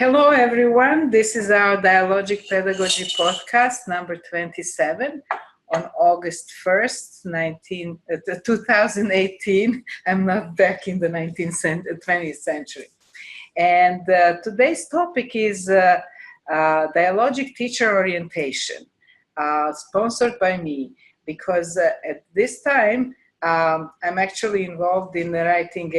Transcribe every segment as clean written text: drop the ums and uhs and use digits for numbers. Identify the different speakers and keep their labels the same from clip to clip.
Speaker 1: Hello, everyone. This is our Dialogic Pedagogy podcast, number 27, on August 1st, 2018. I'm not back in the 20th century. And today's topic is Dialogic Teacher Orientation, sponsored by me, because at this time, I'm actually involved in writing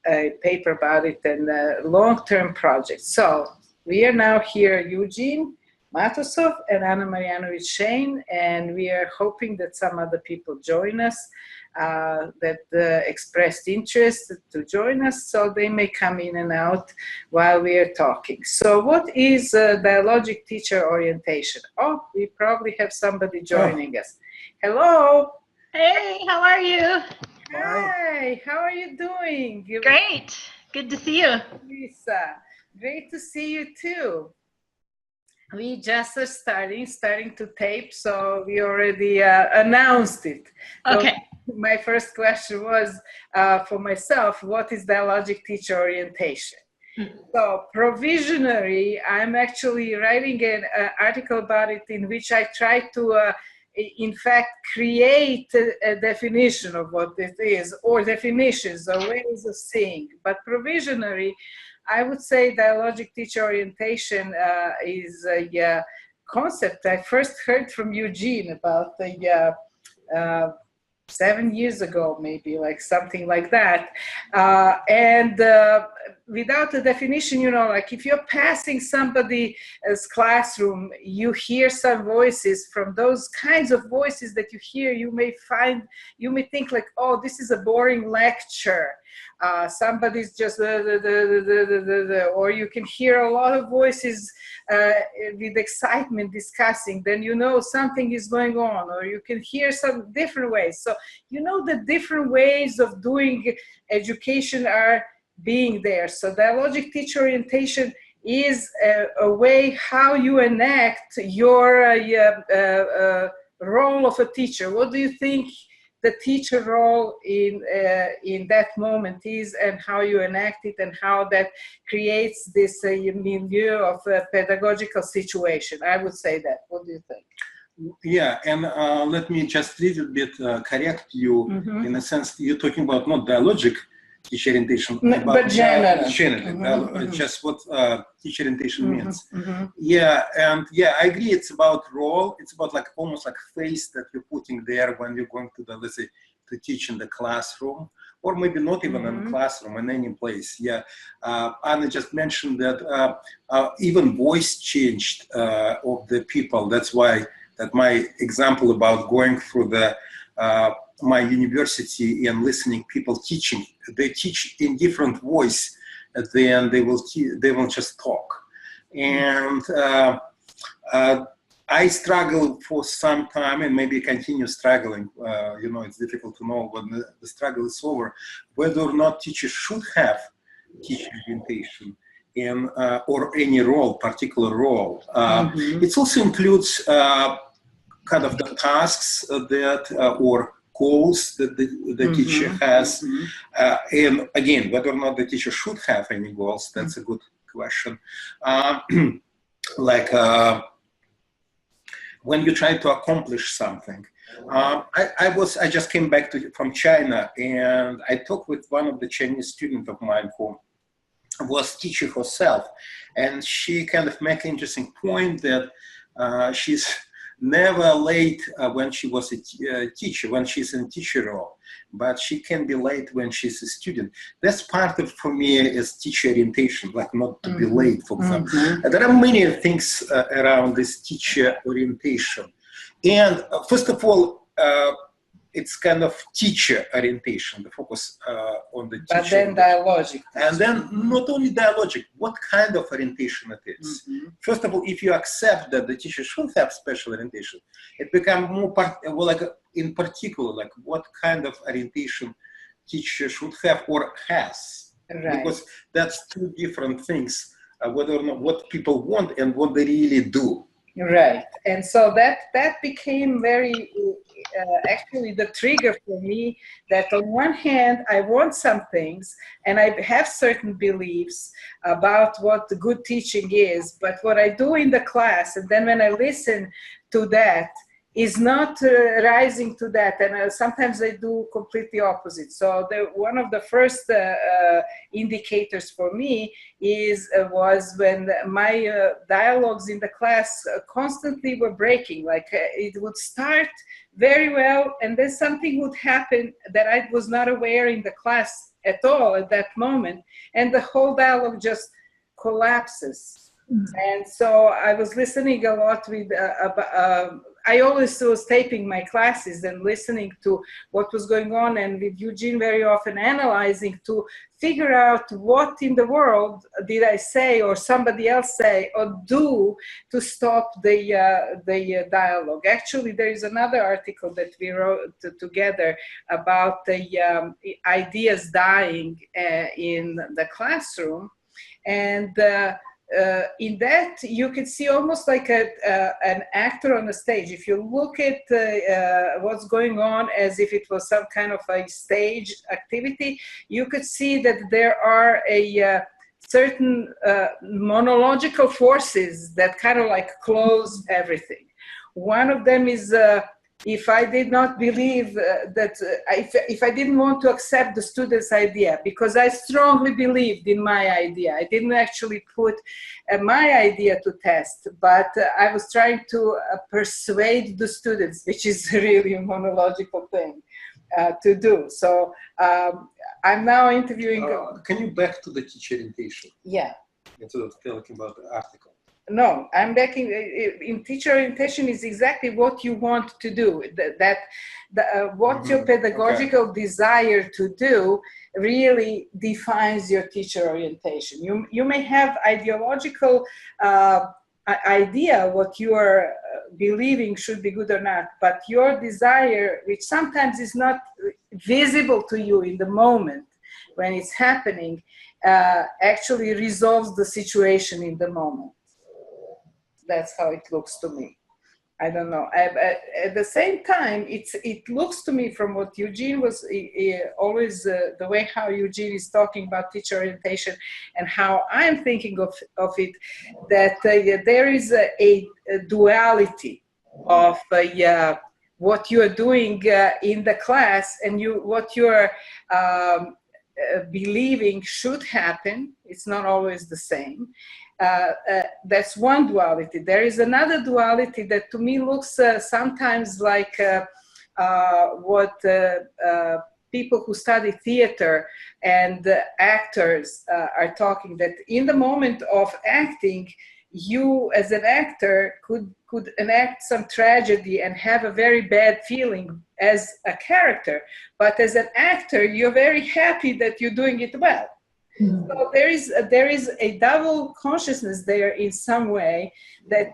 Speaker 1: a paper about it and a long-term project. So we are now here, Eugene Matusov and Ana Marjanovic-Shane, and we are hoping that some other people join us that expressed interest to join us, so they may come in and out while we are talking. So what is Dialogic Teacher Orientation? Oh, we probably have somebody joining us. Hello.
Speaker 2: Hey, how are you?
Speaker 1: Hi, how are you doing?
Speaker 2: Great. Good to see you.
Speaker 1: Lisa, great to see you too. We just are starting to tape, so we already announced it.
Speaker 2: Okay.
Speaker 1: So my first question was for myself, what is Dialogic Teacher Orientation? So provisionally, I'm actually writing an article about it in which I try to in fact, create a definition of what it is, or definitions or ways of seeing. But provisionally, I would say Dialogic Teacher Orientation is a concept I first heard from Eugene about 7 years ago, maybe, like something like that. Without a definition, you know, like if you're passing somebody's classroom, you hear some voices. From those kinds of voices that you hear, you may think like, oh, this is a boring lecture. Somebody's just, or you can hear a lot of voices with excitement discussing, then you know something is going on, or you can hear some different ways. So you know the different ways of doing education are being there. So Dialogic Teacher Orientation is a way how you enact your role of a teacher. What do you think the teacher role in that moment is, and how you enact it, and how that creates this milieu of a pedagogical situation? I would say that. What do you think?
Speaker 3: Yeah, and let me just a little bit correct you. In a sense, you're talking about not dialogic teacher orientation,
Speaker 1: but generally,
Speaker 3: just what teacher orientation means. Yeah, and yeah, I agree. It's about role. It's about like almost like face that you're putting there when you're going to the, let's say, to teach in the classroom, or maybe not even in the classroom, in any place. Yeah, Anna just mentioned that even voice changed of the people. That's why that my example about going through the my university and listening people teaching, they teach in different voice than they will just talk. And I struggle for some time, and maybe continue struggling. You know, it's difficult to know when the struggle is over, whether or not teachers should have teacher orientation in or any role, particular role. It also includes kind of the tasks that or goals that the teacher has. And again, whether or not the teacher should have any goals, that's a good question. Like when you try to accomplish something. I just came back from China, and I talked with one of the Chinese students of mine who was teacher herself, and she kind of made an interesting point that she's never late when she was a teacher, when she's in teacher role, but she can be late when she's a student. That's part of, for me, is teacher orientation, like not to be late, for example. There are many things around this teacher orientation. And first of all, it's kind of teacher orientation, the focus on the teacher.
Speaker 1: But then dialogic.
Speaker 3: And then not only dialogic, what kind of orientation it is. First of all, if you accept that the teacher should have special orientation, it becomes more, like in particular, like what kind of orientation teacher should have or has.
Speaker 1: Right.
Speaker 3: Because that's two different things, whether or not what people want and what they really do.
Speaker 1: Right. And so that became very actually the trigger for me, that on one hand I want some things and I have certain beliefs about what the good teaching is, but what I do in the class and then when I listen to that is not rising to that, and sometimes I do completely opposite. So one of the first indicators for me was when my dialogues in the class constantly were breaking. Like it would start very well, and then something would happen that I was not aware in the class at all at that moment, and the whole dialogue just collapses. And so I was listening a lot with, I always was taping my classes and listening to what was going on, and with Eugene very often analyzing to figure out what in the world did I say or somebody else say or do to stop the dialogue. Actually, there is another article that we wrote together about the ideas dying in the classroom. And in that, you can see almost like an actor on the stage. If you look at what's going on as if it was some kind of a stage activity, you could see that there are a certain monological forces that kind of like close everything. One of them is if I did not believe if I didn't want to accept the student's idea, because I strongly believed in my idea. I didn't actually put my idea to test, but I was trying to persuade the students, which is really a monological thing to do. So I'm now interviewing.
Speaker 3: Can you back to the teacher orientation?
Speaker 1: Yeah.
Speaker 3: Instead of talking about the article.
Speaker 1: No, I'm backing in teacher orientation is exactly what you want to do. What your pedagogical desire to do really defines your teacher orientation. You may have ideological idea what you are believing should be good or not, but your desire, which sometimes is not visible to you in the moment when it's happening, actually resolves the situation in the moment. That's how it looks to me. I don't know. At the same time, it looks to me from what Eugene was always the way how Eugene is talking about teacher orientation and how I'm thinking of it, that there is a duality of what you are doing in the class and what you are believing should happen. It's not always the same. That's one duality. There is another duality that to me looks sometimes like what people who study theater and actors are talking, that in the moment of acting, you as an actor could enact some tragedy and have a very bad feeling as a character, but as an actor, you're very happy that you're doing it well. So there is a double consciousness there in some way, that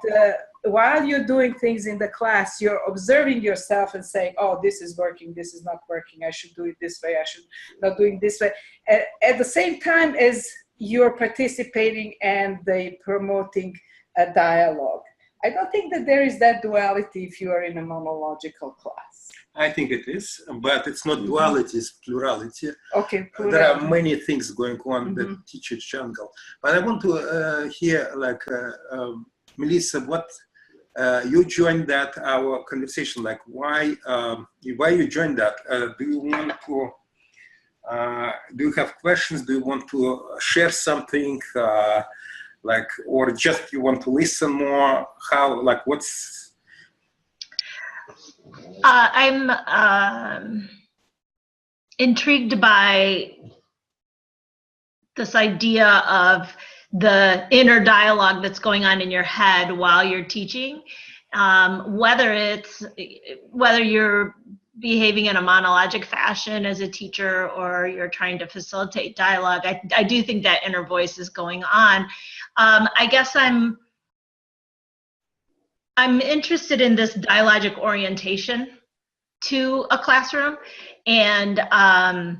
Speaker 1: while you're doing things in the class, you're observing yourself and saying, oh, this is working, this is not working, I should do it this way, I should not do it this way. At the same time as you're participating and they promoting a dialogue. I don't think that there is that duality if you are in a monological class.
Speaker 3: I think it is, but it's not duality, it's plurality.
Speaker 1: Okay, plurality.
Speaker 3: There are many things going on in the teacher jungle. But I want to hear, like, Melissa, what you joined that, our conversation, like why you joined that? Do you want to, do you have questions? Do you want to share something, like, or just you want to listen more? How, like, what's...
Speaker 2: I'm intrigued by this idea of the inner dialogue that's going on in your head while you're teaching, whether you're behaving in a monologic fashion as a teacher or you're trying to facilitate dialogue. I do think that inner voice is going on. I guess I'm interested in this dialogic orientation to a classroom, and I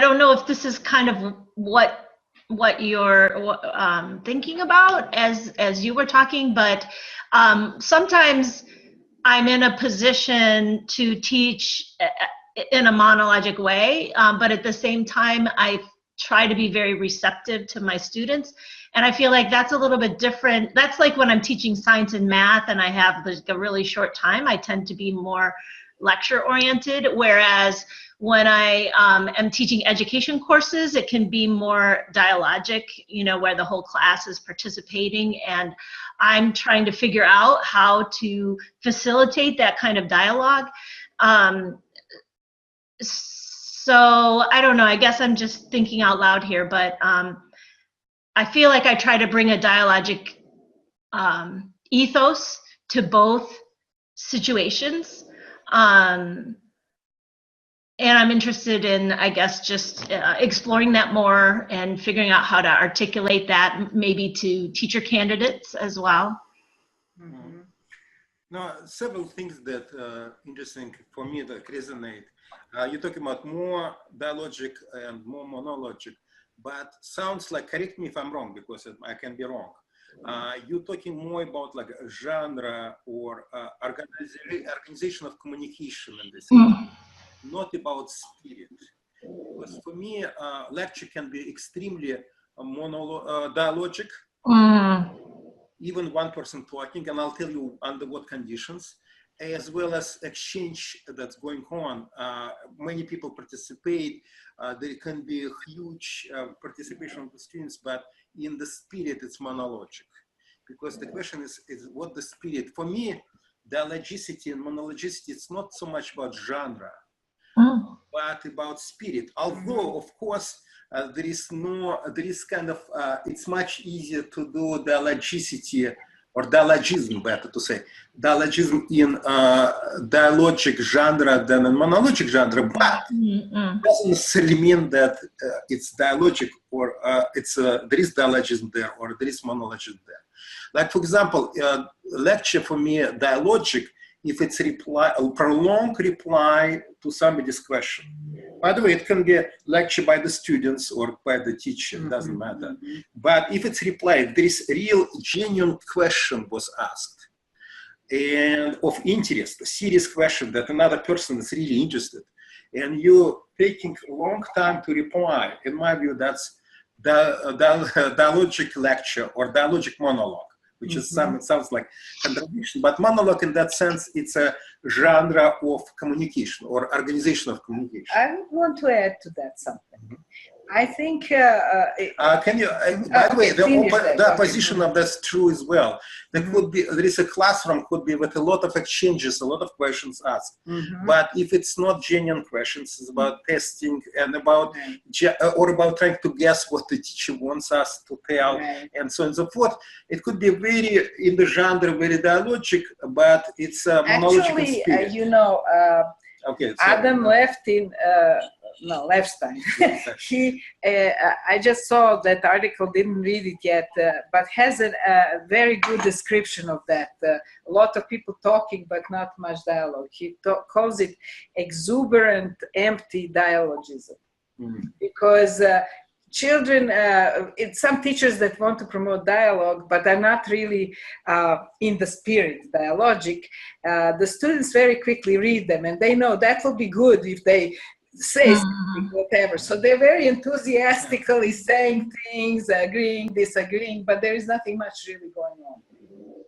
Speaker 2: don't know if this is kind of what what you're thinking about as you were talking, but sometimes I'm in a position to teach in a monologic way, but at the same time, I try to be very receptive to my students. And I feel like that's a little bit different. That's like when I'm teaching science and math and I have like a really short time, I tend to be more lecture oriented. Whereas when I am teaching education courses, it can be more dialogic, you know, where the whole class is participating. And I'm trying to figure out how to facilitate that kind of dialogue. So I don't know, I guess I'm just thinking out loud here, but I feel like I try to bring a dialogic ethos to both situations. And I'm interested in, I guess, just exploring that more and figuring out how to articulate that maybe to teacher candidates as well.
Speaker 3: Mm-hmm. Now, several things that interesting for me that resonate. You're talking about more dialogic and more monologic, but sounds like, correct me if I'm wrong, because I can be wrong. You're talking more about like a genre or organization of communication in this area, not about spirit. Because for me, lecture can be extremely dialogic, even one person talking, and I'll tell you under what conditions, as well as exchange that's going on. Many people participate. There can be a huge participation of the students, but in the spirit, it's monologic. Because the question is what the spirit, for me, dialogicity and monologicity, it's not so much about genre, but about spirit. Although, of course, there is kind of, it's much easier to do dialogicity, or dialogism, better to say, dialogism in dialogic genre than in monologic genre, but it doesn't necessarily mean that it's dialogic or there is dialogism there or there is monologism there. Like, for example, lecture for me, dialogic, if it's a prolonged reply to somebody's question. By the way, it can be a lecture by the students or by the teacher, it doesn't matter. But if it's replied, there is a real genuine question was asked and of interest, a serious question that another person is really interested. And you're taking a long time to reply. In my view, that's dialogic lecture or dialogic monologue, which is it sounds like contradiction, but monologue in that sense, it's a genre of communication or organization of communication.
Speaker 1: I want to add to that something. I think.
Speaker 3: Can you? By the way, the opposition of that's true as well. There could be there is a classroom could be with a lot of exchanges, a lot of questions asked. But if it's not genuine questions, it's about testing and about or about trying to guess what the teacher wants us to tell, and so on and so forth. It could be very in the genre, very dialogic, but it's monological spirit.
Speaker 1: Actually, you know.
Speaker 3: Okay,
Speaker 1: Adam Levstein, he, I just saw that article, didn't read it yet, but has a very good description of that. A lot of people talking, but not much dialogue. He calls it exuberant, empty dialogism. Because children, it's some teachers that want to promote dialogue, but are not really in the spirit, dialogic. The students very quickly read them, and they know that will be good if they say something, whatever. So they're very enthusiastically saying things, agreeing, disagreeing, but there is nothing much really going on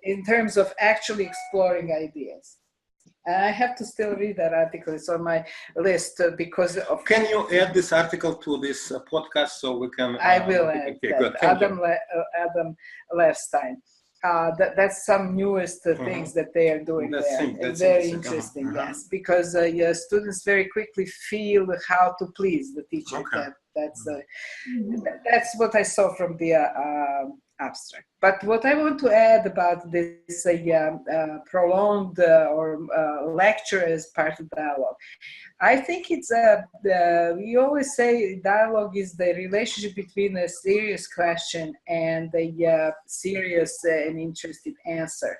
Speaker 1: in terms of actually exploring ideas. I have to still read that article. It's on my list because of.
Speaker 3: Can you add this article to this podcast so we can?
Speaker 1: I will add
Speaker 3: okay,
Speaker 1: that.
Speaker 3: good.
Speaker 1: Adam Levstein. That's some newest things that they are doing there.
Speaker 3: That's
Speaker 1: very interesting, yes, because your students very quickly feel how to please the teacher. That's what I saw from the abstract. But what I want to add about this prolonged lecture as part of dialogue, I think it's we always say dialogue is the relationship between a serious question and a serious and interested answer.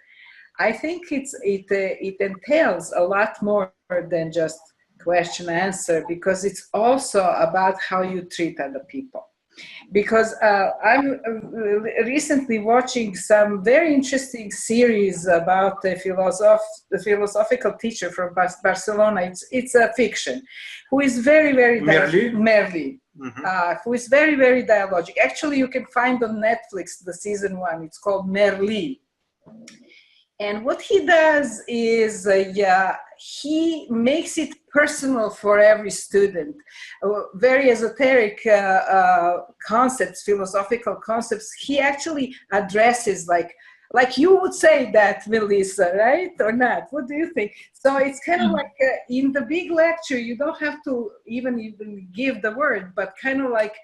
Speaker 1: I think it entails a lot more than just question answer, because it's also about how you treat other people. Because I'm recently watching some very interesting series about the philosophical teacher from Barcelona. It's a fiction, who is very, very Merli. Who is very, very dialogic. Actually, you can find on Netflix the season 1. It's called Merli. And what he does is he makes it personal for every student. Very esoteric concepts, philosophical concepts, he actually addresses like you would say that, Melissa, right? Or not? What do you think? So it's kind of like in the big lecture, you don't have to even give the word, but kind of like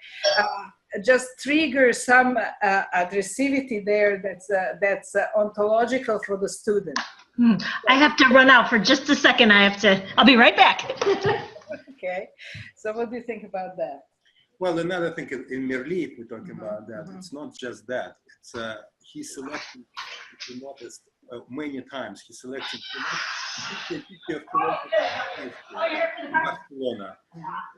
Speaker 1: just trigger some aggressivity there that's ontological for the student.
Speaker 2: I have to run out for just a second. I'll be right back.
Speaker 1: Okay. So what do you think about that?
Speaker 3: Well, another thing in Merli, if we're talking about that, it's not just that. It's he selected, if you noticed, many times he selected in Barcelona,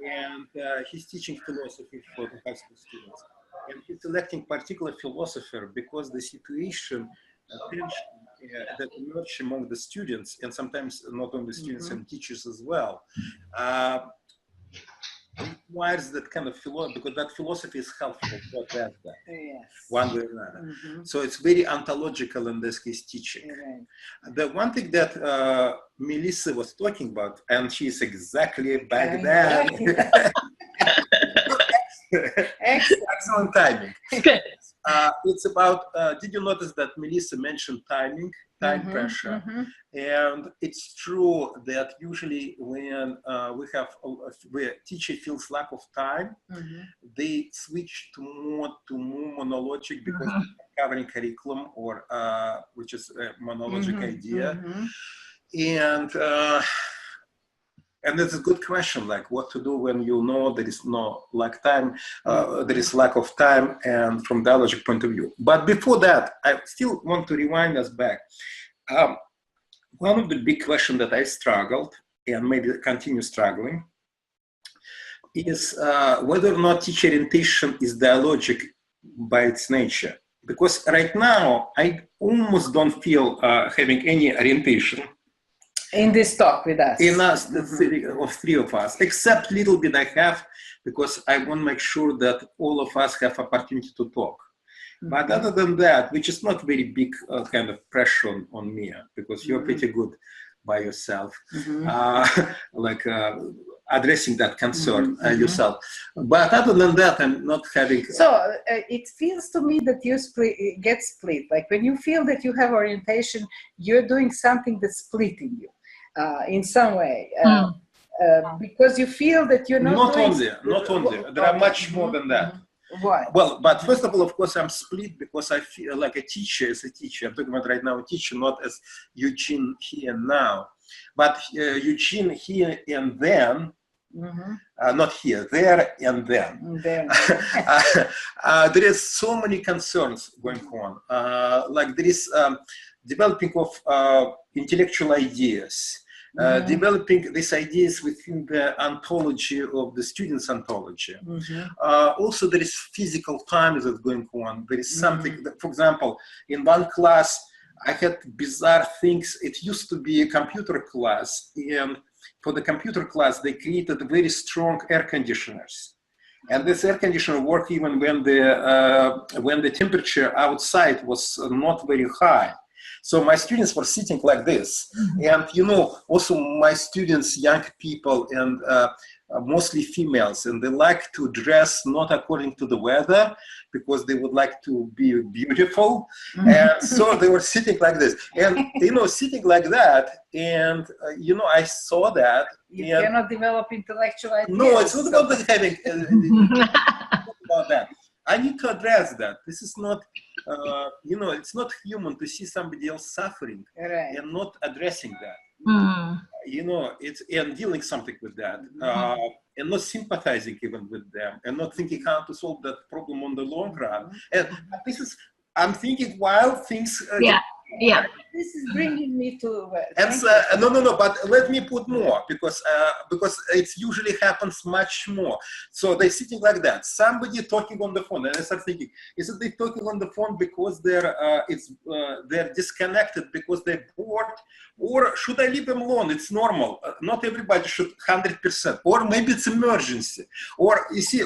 Speaker 3: and he's teaching philosophy for the high school students, and he's selecting particular philosopher because the situation, tension that emerge among the students, and sometimes not only students and teachers as well, requires that kind of philosophy, because that philosophy is helpful for that one way or another. So it's very ontological in this case teaching. The one thing that Melissa was talking about, and she's exactly back then. Excellent timing. It's about, did you notice that Melissa mentioned time pressure? And it's true that usually when where teacher feels lack of time, they switch to more monologic because they're covering curriculum or which is a monologic idea. And it's a good question, like what to do when you know there is no time, there is lack of time, and from dialogic point of view. But before that, I still want to rewind us back. One of the big questions that I struggled, and maybe continue struggling, is whether or not teacher orientation is dialogic by its nature. Because right now, I almost don't feel having any orientation
Speaker 1: in this talk with us.
Speaker 3: In us, the three of us, except little bit I have, because I want to make sure that all of us have opportunity to talk. But other than that, which is not very big kind of pressure on me, because you're pretty good by yourself, addressing that concern yourself. But other than that, I'm not having.
Speaker 1: So it feels to me that you get split. Like when you feel that you have orientation, you're doing something that's splitting you in some way. Because you feel that you're not
Speaker 3: only. There are much more than that.
Speaker 1: Why?
Speaker 3: Well, but first of all, of course, I'm split because I feel like a teacher is a teacher. I'm talking about right now a teacher, not as Eugene here and now, but Eugene here and then. Not here, there and then. There is so many concerns going on. Like there is developing of intellectual ideas. Developing these ideas within the ontology of the student's ontology. Also, there is physical time that's going on. There is something, that, for example, in one class, I had bizarre things. It used to be a computer class, and for the computer class, they created very strong air conditioners. And this air conditioner worked even when the temperature outside was not very high. So my students were sitting like this. And, you know, also my students, young people, and mostly females, and they like to dress not according to the weather because they would like to be beautiful. And so they were sitting like this. And, you know, sitting like that, and, you know, I saw that.
Speaker 1: You cannot develop intellectual ideas.
Speaker 3: No, it's not about having, about that. I need to address that. This is not, you know, it's not human to see somebody else suffering and not addressing that. You know, it's and dealing something with that, and not sympathizing even with them, and not thinking how to solve that problem on the long run. And this is, I'm thinking while things.
Speaker 2: Yeah.
Speaker 1: This is bringing me to.
Speaker 3: No. But let me put more because it usually happens much more. So they're sitting like that. Somebody talking on the phone, and I start thinking: is it they talking on the phone because they're disconnected because they're bored, or should I leave them alone? It's normal. Not everybody should 100%, or maybe it's emergency. Or you see,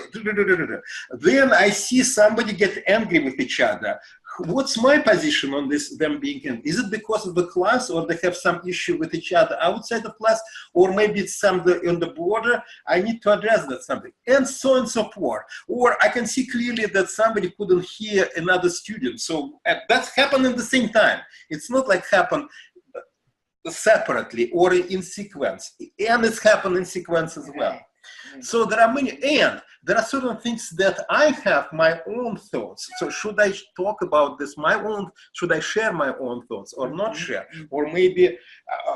Speaker 3: then I see somebody get angry with each other. What's my position on this, them being in? Is it because of the class, or they have some issue with each other outside of class, or maybe it's something on the border? I need to address that something, and so on and so forth. Or I can see clearly that somebody couldn't hear another student. So that's happened at the same time. It's not like happened separately or in sequence, and it's happened in sequence as well. So there are many, and there are certain things that I have my own thoughts. So should I talk about this, my own, should I share my own thoughts or not share? Or maybe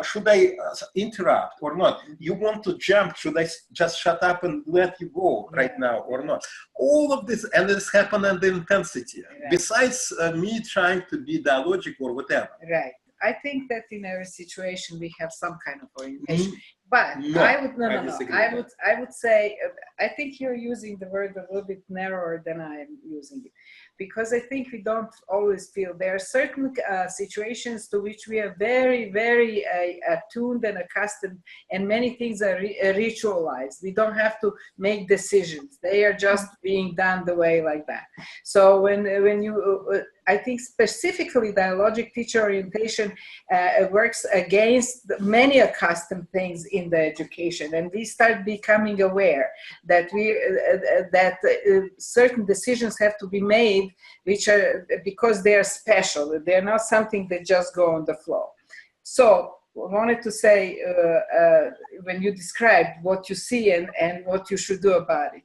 Speaker 3: should I interrupt or not? You want to jump, should I just shut up and let you go right now or not? All of this, and this happens in the intensity, besides me trying to be dialogic or whatever.
Speaker 1: Right. I think that in every situation we have some kind of orientation. But
Speaker 3: No,
Speaker 1: I would say, I think you're using the word a little bit narrower than I am using it, because I think we don't always feel there are certain situations to which we are very, very attuned and accustomed, and many things are ritualized. We don't have to make decisions; they are just being done the way like that. So when you I think specifically dialogic teacher orientation works against many accustomed things in the education, and we start becoming aware that certain decisions have to be made, which are because they are special. They're not something that just go on the flow. So I wanted to say, when you described what you see and what you should do about it,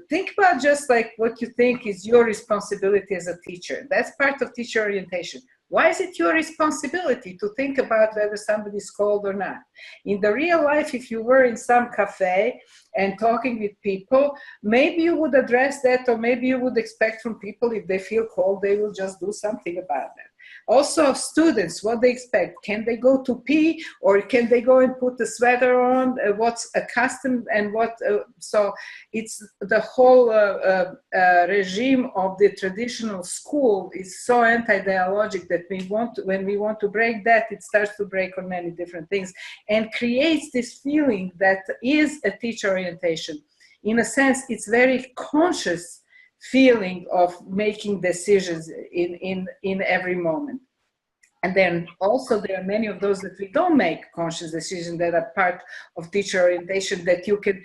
Speaker 1: think about just like what you think is your responsibility as a teacher. That's part of teacher orientation. Why is it your responsibility to think about whether somebody's cold or not? In the real life, if you were in some cafe and talking with people, maybe you would address that, or maybe you would expect from people, if they feel cold, they will just do something about that. Also, students, what they expect, can they go to pee, or can they go and put the sweater on? What's accustomed and what, so it's the whole regime of the traditional school is so anti-dialogic that when we want to break that, it starts to break on many different things and creates this feeling that is a teacher orientation. In a sense, it's very conscious feeling of making decisions in every moment. And then also there are many of those that we don't make conscious decisions that are part of teacher orientation that you can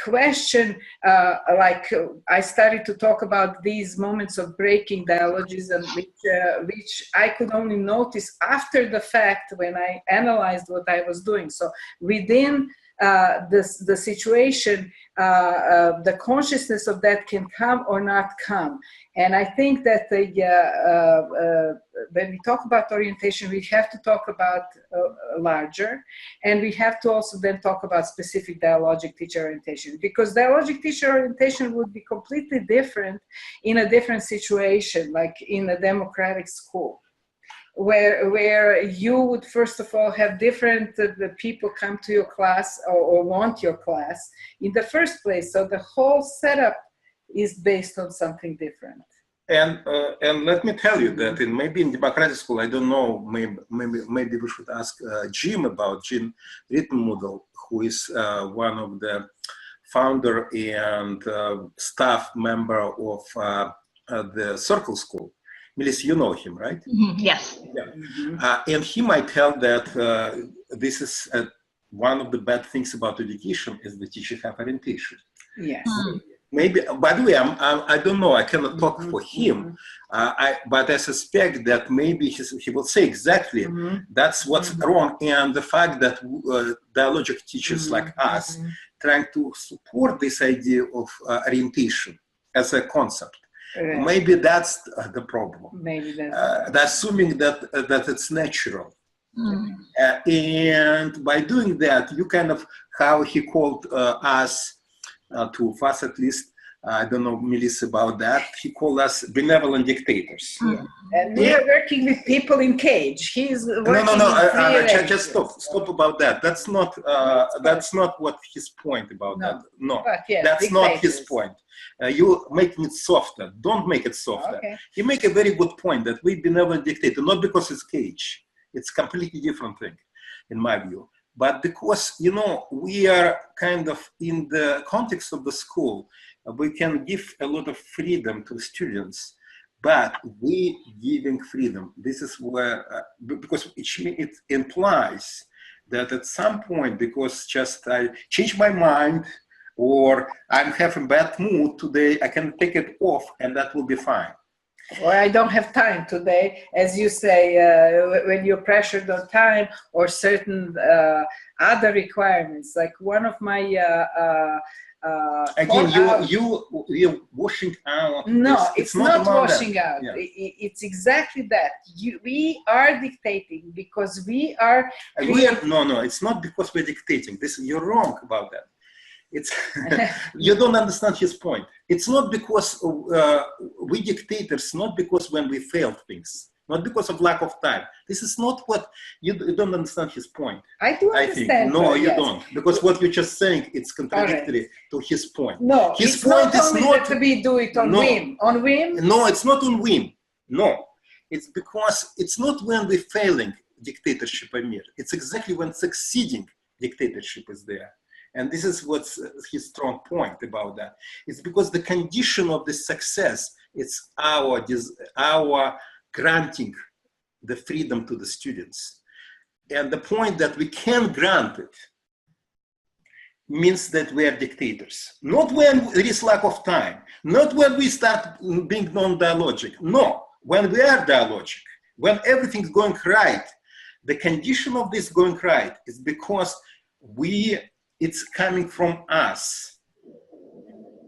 Speaker 1: question, like I started to talk about these moments of breaking dialogism, which I could only notice after the fact when I analyzed what I was doing. So within the situation, the consciousness of that can come or not come. And I think that when we talk about orientation, we have to talk about larger, and we have to also then talk about specific dialogic teacher orientation, because dialogic teacher orientation would be completely different in a different situation, like in a democratic school, where you would first of all have different people come to your class or want your class in the first place. So the whole setup is based on something different.
Speaker 3: And let me tell you that maybe in democratic school, I don't know, maybe we should ask Jim about Jim Rittenmudel, who is one of the founder and staff member of the Circle School. Melissa, you know him, right?
Speaker 2: Yes.
Speaker 3: Yeah. And he might tell that this is one of the bad things about education is the teacher have orientation.
Speaker 1: Yes.
Speaker 3: Maybe, by the way, I don't know, I cannot talk for him, but I suspect that maybe he will say exactly that's what's wrong. And the fact that dialogic teachers like us trying to support this idea of orientation as a concept. Right. Maybe that's the problem.
Speaker 1: Maybe that's
Speaker 3: assuming that it's natural. And by doing that, you kind of, how he called us, to us at least, I don't know, Melissa, about that. He called us benevolent dictators.
Speaker 1: Yeah. And we are working with people in cage. He's working
Speaker 3: Just stop about that. That's not what his point about that. No,
Speaker 1: yes,
Speaker 3: that's
Speaker 1: dictators.
Speaker 3: not his point. You making it softer. Don't make it softer.
Speaker 1: Okay.
Speaker 3: You make a very good point that we benevolent dictator, not because it's cage. It's a completely different thing, in my view. But because, you know, we are kind of in the context of the school, we can give a lot of freedom to the students, but we giving freedom. This is where, because it implies that at some point, because just I change my mind or I'm having bad mood today, I can take it off and that will be fine.
Speaker 1: Or I don't have time today, as you say, when you're pressured on time or certain other requirements. Like one of my
Speaker 3: again, you're washing out.
Speaker 1: No, it's not washing out.
Speaker 3: Yeah.
Speaker 1: It's exactly that. We are dictating because we are.
Speaker 3: No, it's not because we're dictating. You're wrong about that. It's you don't understand his point. It's not because we dictators, not because when we failed things, not because of lack of time. This is not what you don't understand his point.
Speaker 1: I do understand.
Speaker 3: No, you don't, because what you're just saying, it's contradictory to his point.
Speaker 1: No,
Speaker 3: his
Speaker 1: it's
Speaker 3: point
Speaker 1: not only that we do it on whim. On whim?
Speaker 3: No, it's not on whim. No, it's because it's not when we're failing dictatorship, Amir. It's exactly when succeeding dictatorship is there. And this is what's his strong point about that. It's because the condition of the success, it's our granting the freedom to the students. And the point that we can grant it means that we are dictators. Not when there is lack of time, not when we start being non-dialogic. No, when we are dialogic, when everything's going right, the condition of this going right is because it's coming from us.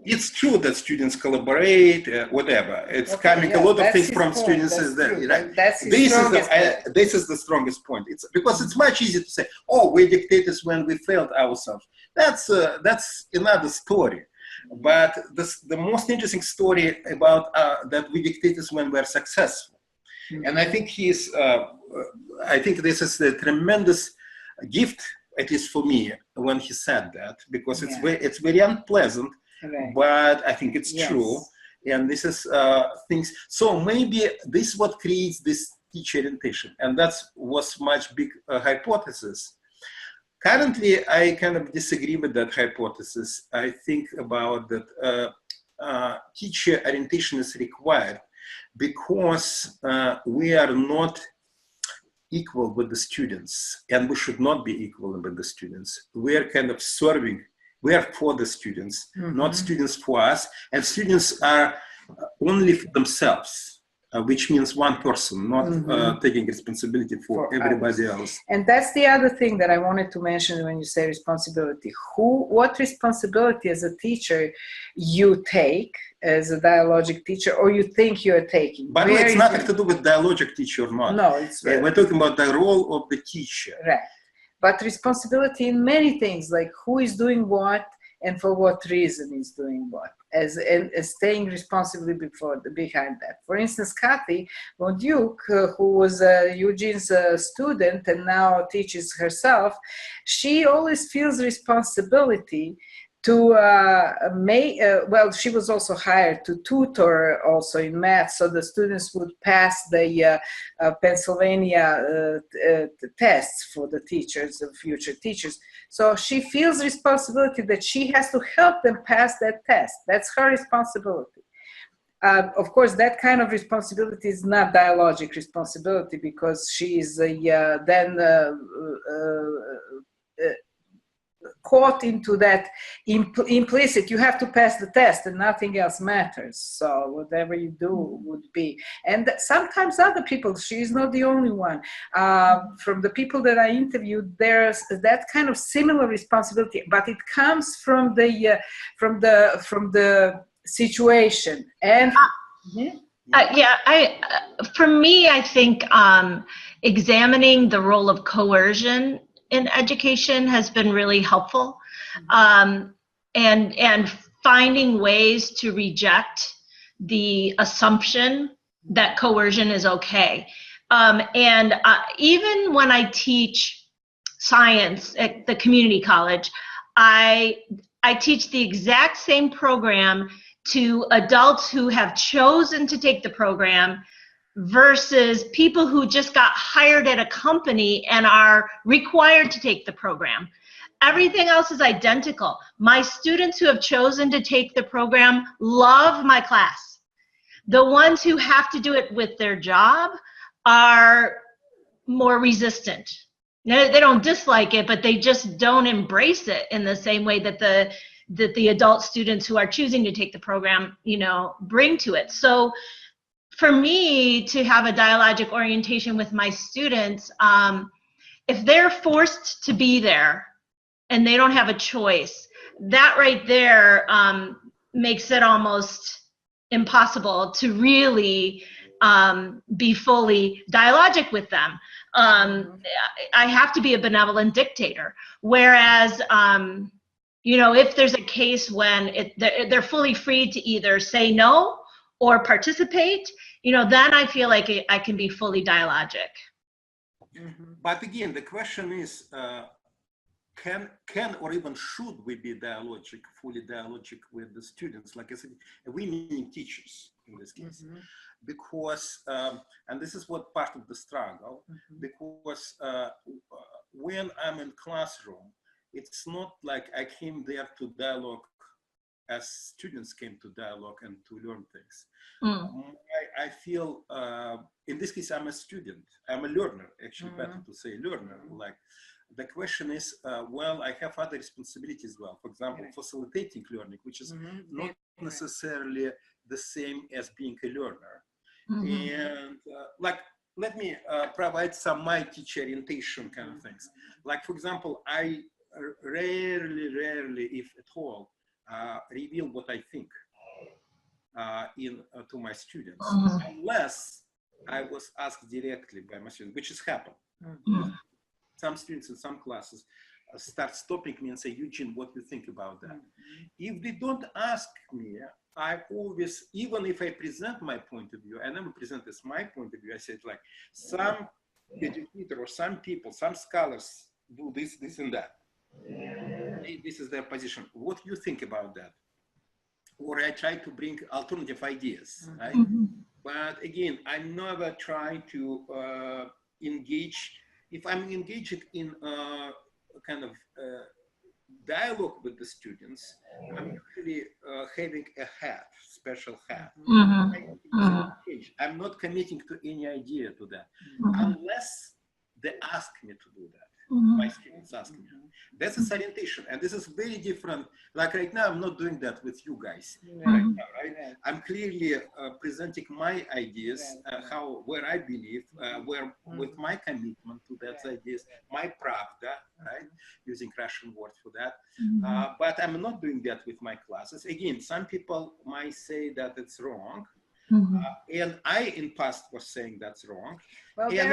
Speaker 3: It's true that students collaborate, whatever. It's coming a lot of things from students. Right? This is the strongest point. It's because it's much easier to say, "Oh, we're dictators when we failed ourselves." That's another story. But the most interesting story about that we dictators when we're successful, and I think I think this is a tremendous gift, at least for me, when he said that, because it's very unpleasant. Right. But I think it's true, and this is things. So maybe this is what creates this teacher orientation, and that was much big hypothesis. Currently, I kind of disagree with that hypothesis. I think about that teacher orientation is required because we are not equal with the students, and we should not be equal with the students. We are kind of serving. We are for the students, not students for us. And students are only for themselves, which means one person, not taking responsibility for everybody else.
Speaker 1: And that's the other thing that I wanted to mention when you say responsibility. What responsibility as a teacher you take as a dialogic teacher, or you think you're taking?
Speaker 3: But it's nothing to do with dialogic teacher or not.
Speaker 1: No, it's
Speaker 3: we're talking about the role of the teacher.
Speaker 1: Right. But responsibility in many things, like who is doing what and for what reason is doing what, as staying responsibly behind that. For instance, Kathy von Duke, who was Eugene's student and now teaches herself, she always feels responsibility to well, she was also hired to tutor also in math, so the students would pass the Pennsylvania tests for the teachers, the future teachers. So she feels responsibility that she has to help them pass that test. That's her responsibility. Of course, that kind of responsibility is not dialogic responsibility, because she is then caught into that implicit, you have to pass the test and nothing else matters. So whatever you do would be. And sometimes other people, she's not the only one. From the people that I interviewed, there's that kind of similar responsibility, but it comes from the situation. And
Speaker 2: for me, I think examining the role of coercion in education has been really helpful. And finding ways to reject the assumption that coercion is okay. And even when I teach science at the community college, I teach the exact same program to adults who have chosen to take the program versus people who just got hired at a company and are required to take the program. Everything else is identical. My students who have chosen to take the program love my class. The ones who have to do it with their job are more resistant. They don't dislike it, but they just don't embrace it in the same way that the adult students who are choosing to take the program, bring to it. So for me to have a dialogic orientation with my students, if they're forced to be there and they don't have a choice, that right there makes it almost impossible to really be fully dialogic with them. I have to be a benevolent dictator. Whereas, if there's a case when they're fully free to either say no or participate, then I feel like I can be fully dialogic.
Speaker 3: But again, the question is, can or even should we be fully dialogic with the students? Like I said, we meaning teachers in this case, because, and this is what part of the struggle, because when I'm in classroom, it's not like I came there to dialogue as students came to dialogue and to learn things. I feel, in this case, I'm a student. I'm a learner, actually, better to say learner. Like, the question is, well, I have other responsibilities as well. For example, facilitating learning, which is not necessarily the same as being a learner. And let me provide some my teacher orientation kind of things. Like, for example, I rarely, if at all, reveal what I think to my students, unless I was asked directly by my students, which has happened. Some students in some classes start stopping me and say, Eugene, what do you think about that? If they don't ask me, I always, even if I present my point of view, I never present as my point of view. I said, like, some educator or some people, some scholars do this, this and that. This is their position. What do you think about that? Or I try to bring alternative ideas, right? But again, I never try to engage. If I'm engaged in kind of dialogue with the students, I'm usually having a hat, special hat. I'm not committing to any idea to that, unless they ask me to do that. My students ask me. That's a orientation, and this is very different. Like right now, I'm not doing that with you guys right now, right? I'm clearly presenting my ideas, where I believe, with my commitment to that ideas, my pravda, right? Using Russian word for that. But I'm not doing that with my classes. Again, some people might say that it's wrong. And I, in past, was saying that's wrong. Well, and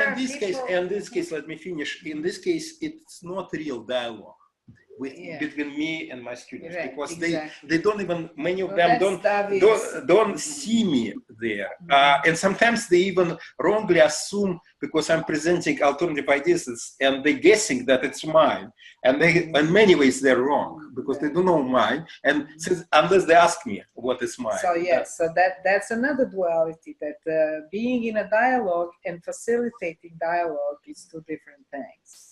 Speaker 3: in this case, let me finish. In this case, it's not real dialogue between me and my students, because they don't even, many of them don't see me there. And sometimes they even wrongly assume, because I'm presenting alternative ideas, and they're guessing that it's mine. And they, in many ways, they're wrong, because they don't know mine. And unless they ask me what is mine.
Speaker 1: So yes, so that's another duality, that being in a dialogue and facilitating dialogue is two different things.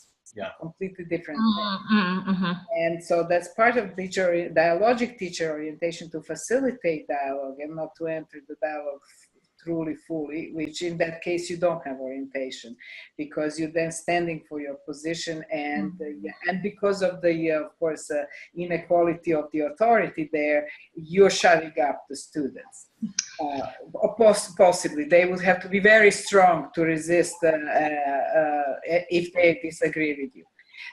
Speaker 1: Completely different thing. And so that's part of dialogic teacher orientation, to facilitate dialogue and not to enter the dialogue truly fully, which in that case you don't have orientation, because you're then standing for your position, and because of the of course inequality of the authority there, you're shutting up the students. Possibly they would have to be very strong to resist if they disagree with you.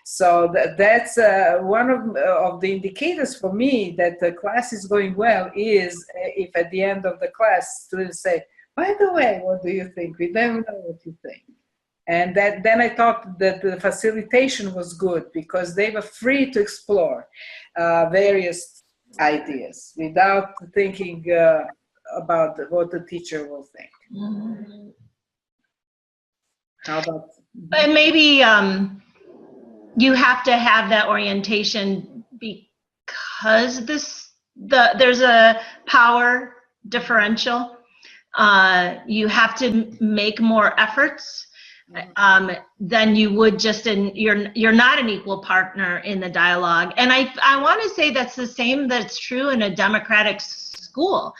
Speaker 1: So that's one of the indicators for me that the class is going well, is if at the end of the class students say, by the way, what do you think? We never know what you think. And then I thought that the facilitation was good, because they were free to explore various ideas without thinking about what the teacher will think. How about?
Speaker 2: But maybe you have to have that orientation because there's a power differential. You have to make more efforts than you would just you're not an equal partner in the dialogue. And I want to say that's the same that's true in a democratic school.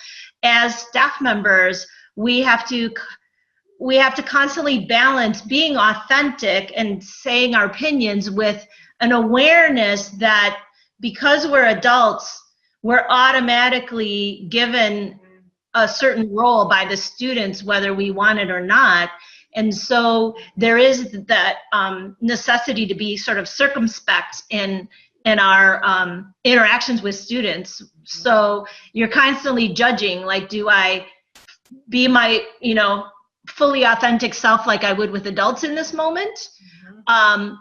Speaker 2: As staff members, we have to constantly balance being authentic and saying our opinions with an awareness that because we're adults, we're automatically given a certain role by the students, whether we want it or not. And so there is that necessity to be sort of circumspect in our interactions with students. So you're constantly judging, like, do I be my, fully authentic self like I would with adults in this moment?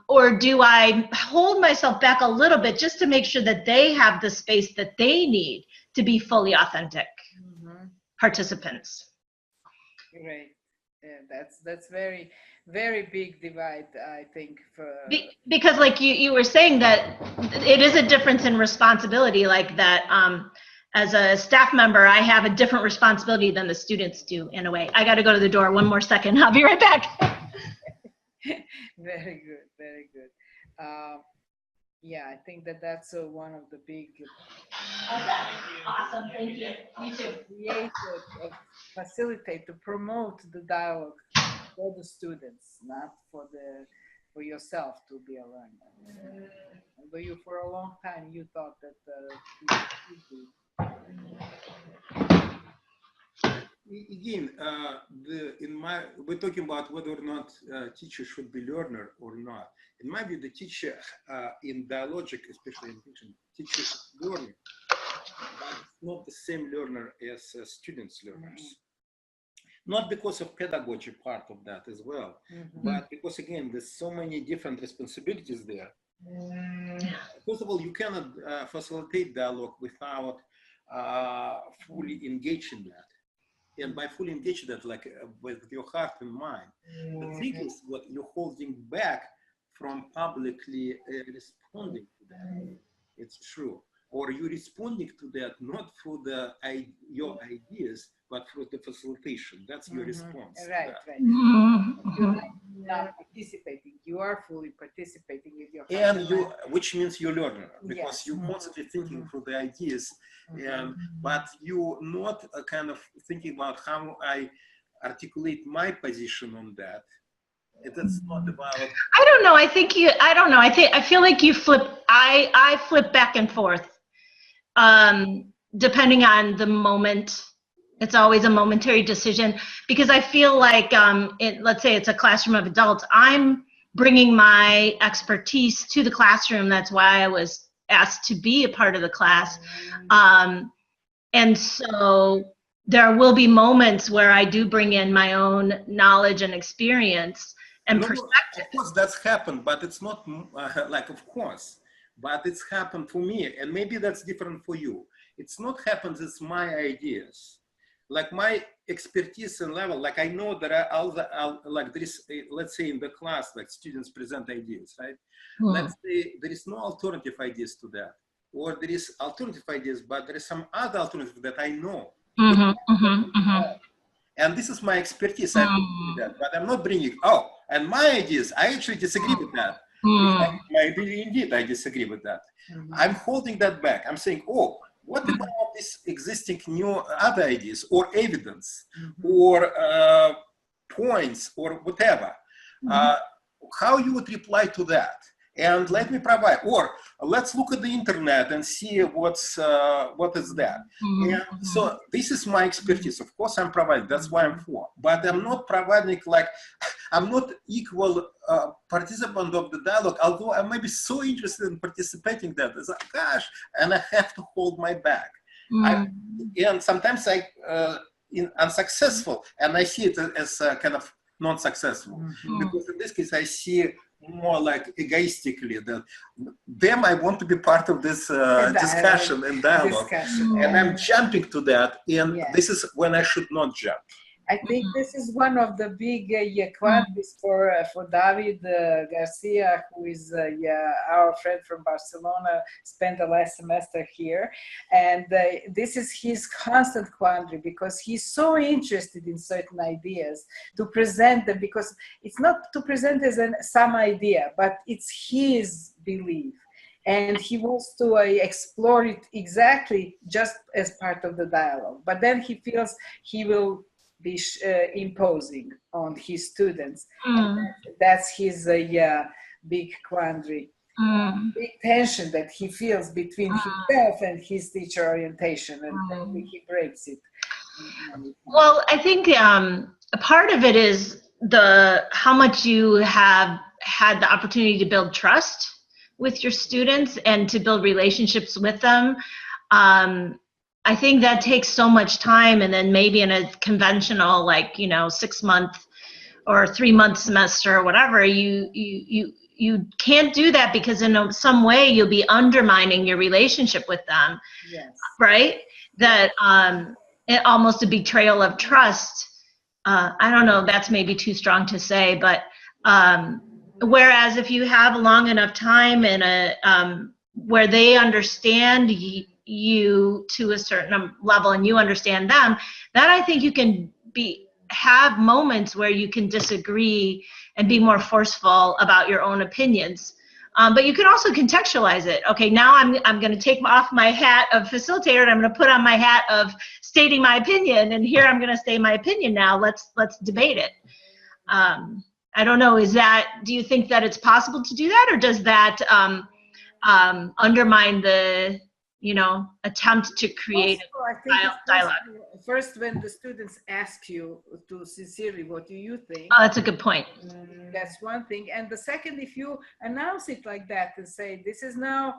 Speaker 2: Or do I hold myself back a little bit just to make sure that they have the space that they need to be fully authentic participants?
Speaker 1: Right. Yeah, that's very, very big divide, I think.
Speaker 2: Because like you were saying that it is a difference in responsibility, like that as a staff member, I have a different responsibility than the students do in a way. I got to go to the door. One more second. I'll be right back.
Speaker 1: Very good. Very good. Yeah, I think that's one of the big.
Speaker 2: Awesome. Thank you. You too.
Speaker 1: Create, facilitate, to promote the dialogue for the students, not for yourself to be a learner. Although you, for a long time, you thought that
Speaker 3: Again, we're talking about whether or not teacher should be learner or not. In my view, the teacher in Dialogic, especially in teaching, teacher is learning, but it's not the same learner as students learners. Not because of pedagogy part of that as well, but because again, there's so many different responsibilities there. First of all, you cannot facilitate dialogue without fully engaging that. And by fully engaging that, like with your heart and mind, the thing is what you're holding back from publicly responding to that. It's true. Or you're responding to that not through your ideas, but through the facilitation. That's your response.
Speaker 1: Right, right. You're not participating. You are fully participating with your heart
Speaker 3: and you, which means you're learner, because you're constantly thinking through the ideas, but you're not kind of thinking about how I articulate my position on that. That's not about.
Speaker 2: I don't know. I don't know. I feel like you flip. I flip back and forth, depending on the moment. It's always a momentary decision because I feel like, let's say it's a classroom of adults. I'm bringing my expertise to the classroom. That's why I was asked to be a part of the class, and so there will be moments where I do bring in my own knowledge and experience and perspective.
Speaker 3: Of course, that's happened, but it's not like, of course, but it's happened for me, and maybe that's different for you. It's not happened as my ideas, like my expertise and level. Like I know that like there is, let's say in the class, like students present ideas, right? Let's say there is no alternative ideas to that, or there is alternative ideas, but there is some other alternative that I know. And this is my expertise. I'm bringing that, but I'm not bringing, and my ideas, I actually disagree with that. Indeed, I disagree with that. I'm holding that back. I'm saying, what about this existing new other ideas or evidence or points or whatever? How you would reply to that? And let me provide, or let's look at the internet and see what is that. And so this is my expertise. Of course, I'm providing. That's why I'm for. But I'm not providing, like, I'm not equal participant of the dialogue. Although I may be so interested in participating in that, it's like, gosh, and I have to hold my back. And sometimes unsuccessful, and I see it as kind of non-successful, because in this case I see more like egoistically that them I want to be part of this discussion and dialogue, and I'm jumping to that, and this is when I should not jump.
Speaker 1: I think this is one of the big quantities for David Garcia, who is our friend from Barcelona, spent the last semester here. And this is his constant quandary, because he's so interested in certain ideas to present them, because it's not to present as some idea, but it's his belief. And he wants to explore it exactly just as part of the dialogue. But then he feels he will be imposing on his students. That's his big quandary, big tension that he feels between himself and his teacher orientation, and he breaks it.
Speaker 2: Well, I think a part of it is how much you have had the opportunity to build trust with your students and to build relationships with them. I think that takes so much time, and then maybe in a conventional, 6-month or 3-month semester or whatever, you can't do that, because in some way you'll be undermining your relationship with them, right? That almost a betrayal of trust. I don't know, that's maybe too strong to say, but whereas if you have a long enough time and where they understand you to a certain level and you understand them, that I think you can have moments where you can disagree and be more forceful about your own opinions. But you can also contextualize it. Okay, now I'm going to take off my hat of facilitator and I'm going to put on my hat of stating my opinion, and here I'm going to say my opinion now. Let's debate it. I don't know, do you think that it's possible to do that, or does that undermine the attempt to create a dialogue?
Speaker 1: First, when the students ask you to sincerely, what do you think?
Speaker 2: Oh, that's a good point.
Speaker 1: That's one thing. And the second, if you announce it like that and say, this is now,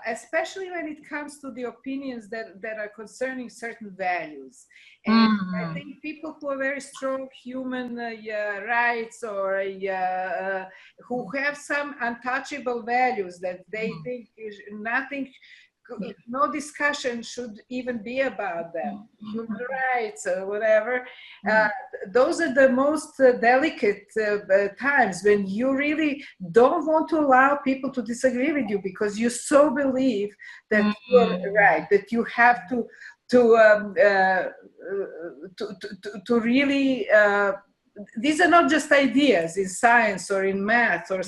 Speaker 1: especially when it comes to the opinions that are concerning certain values. And I think people who are very strong human rights, or who have some untouchable values that they think nothing, no discussion should even be about them, human rights or whatever. Those are the most delicate times when you really don't want to allow people to disagree with you, because you so believe that you're right, that you have to really. These are not just ideas in science or in math or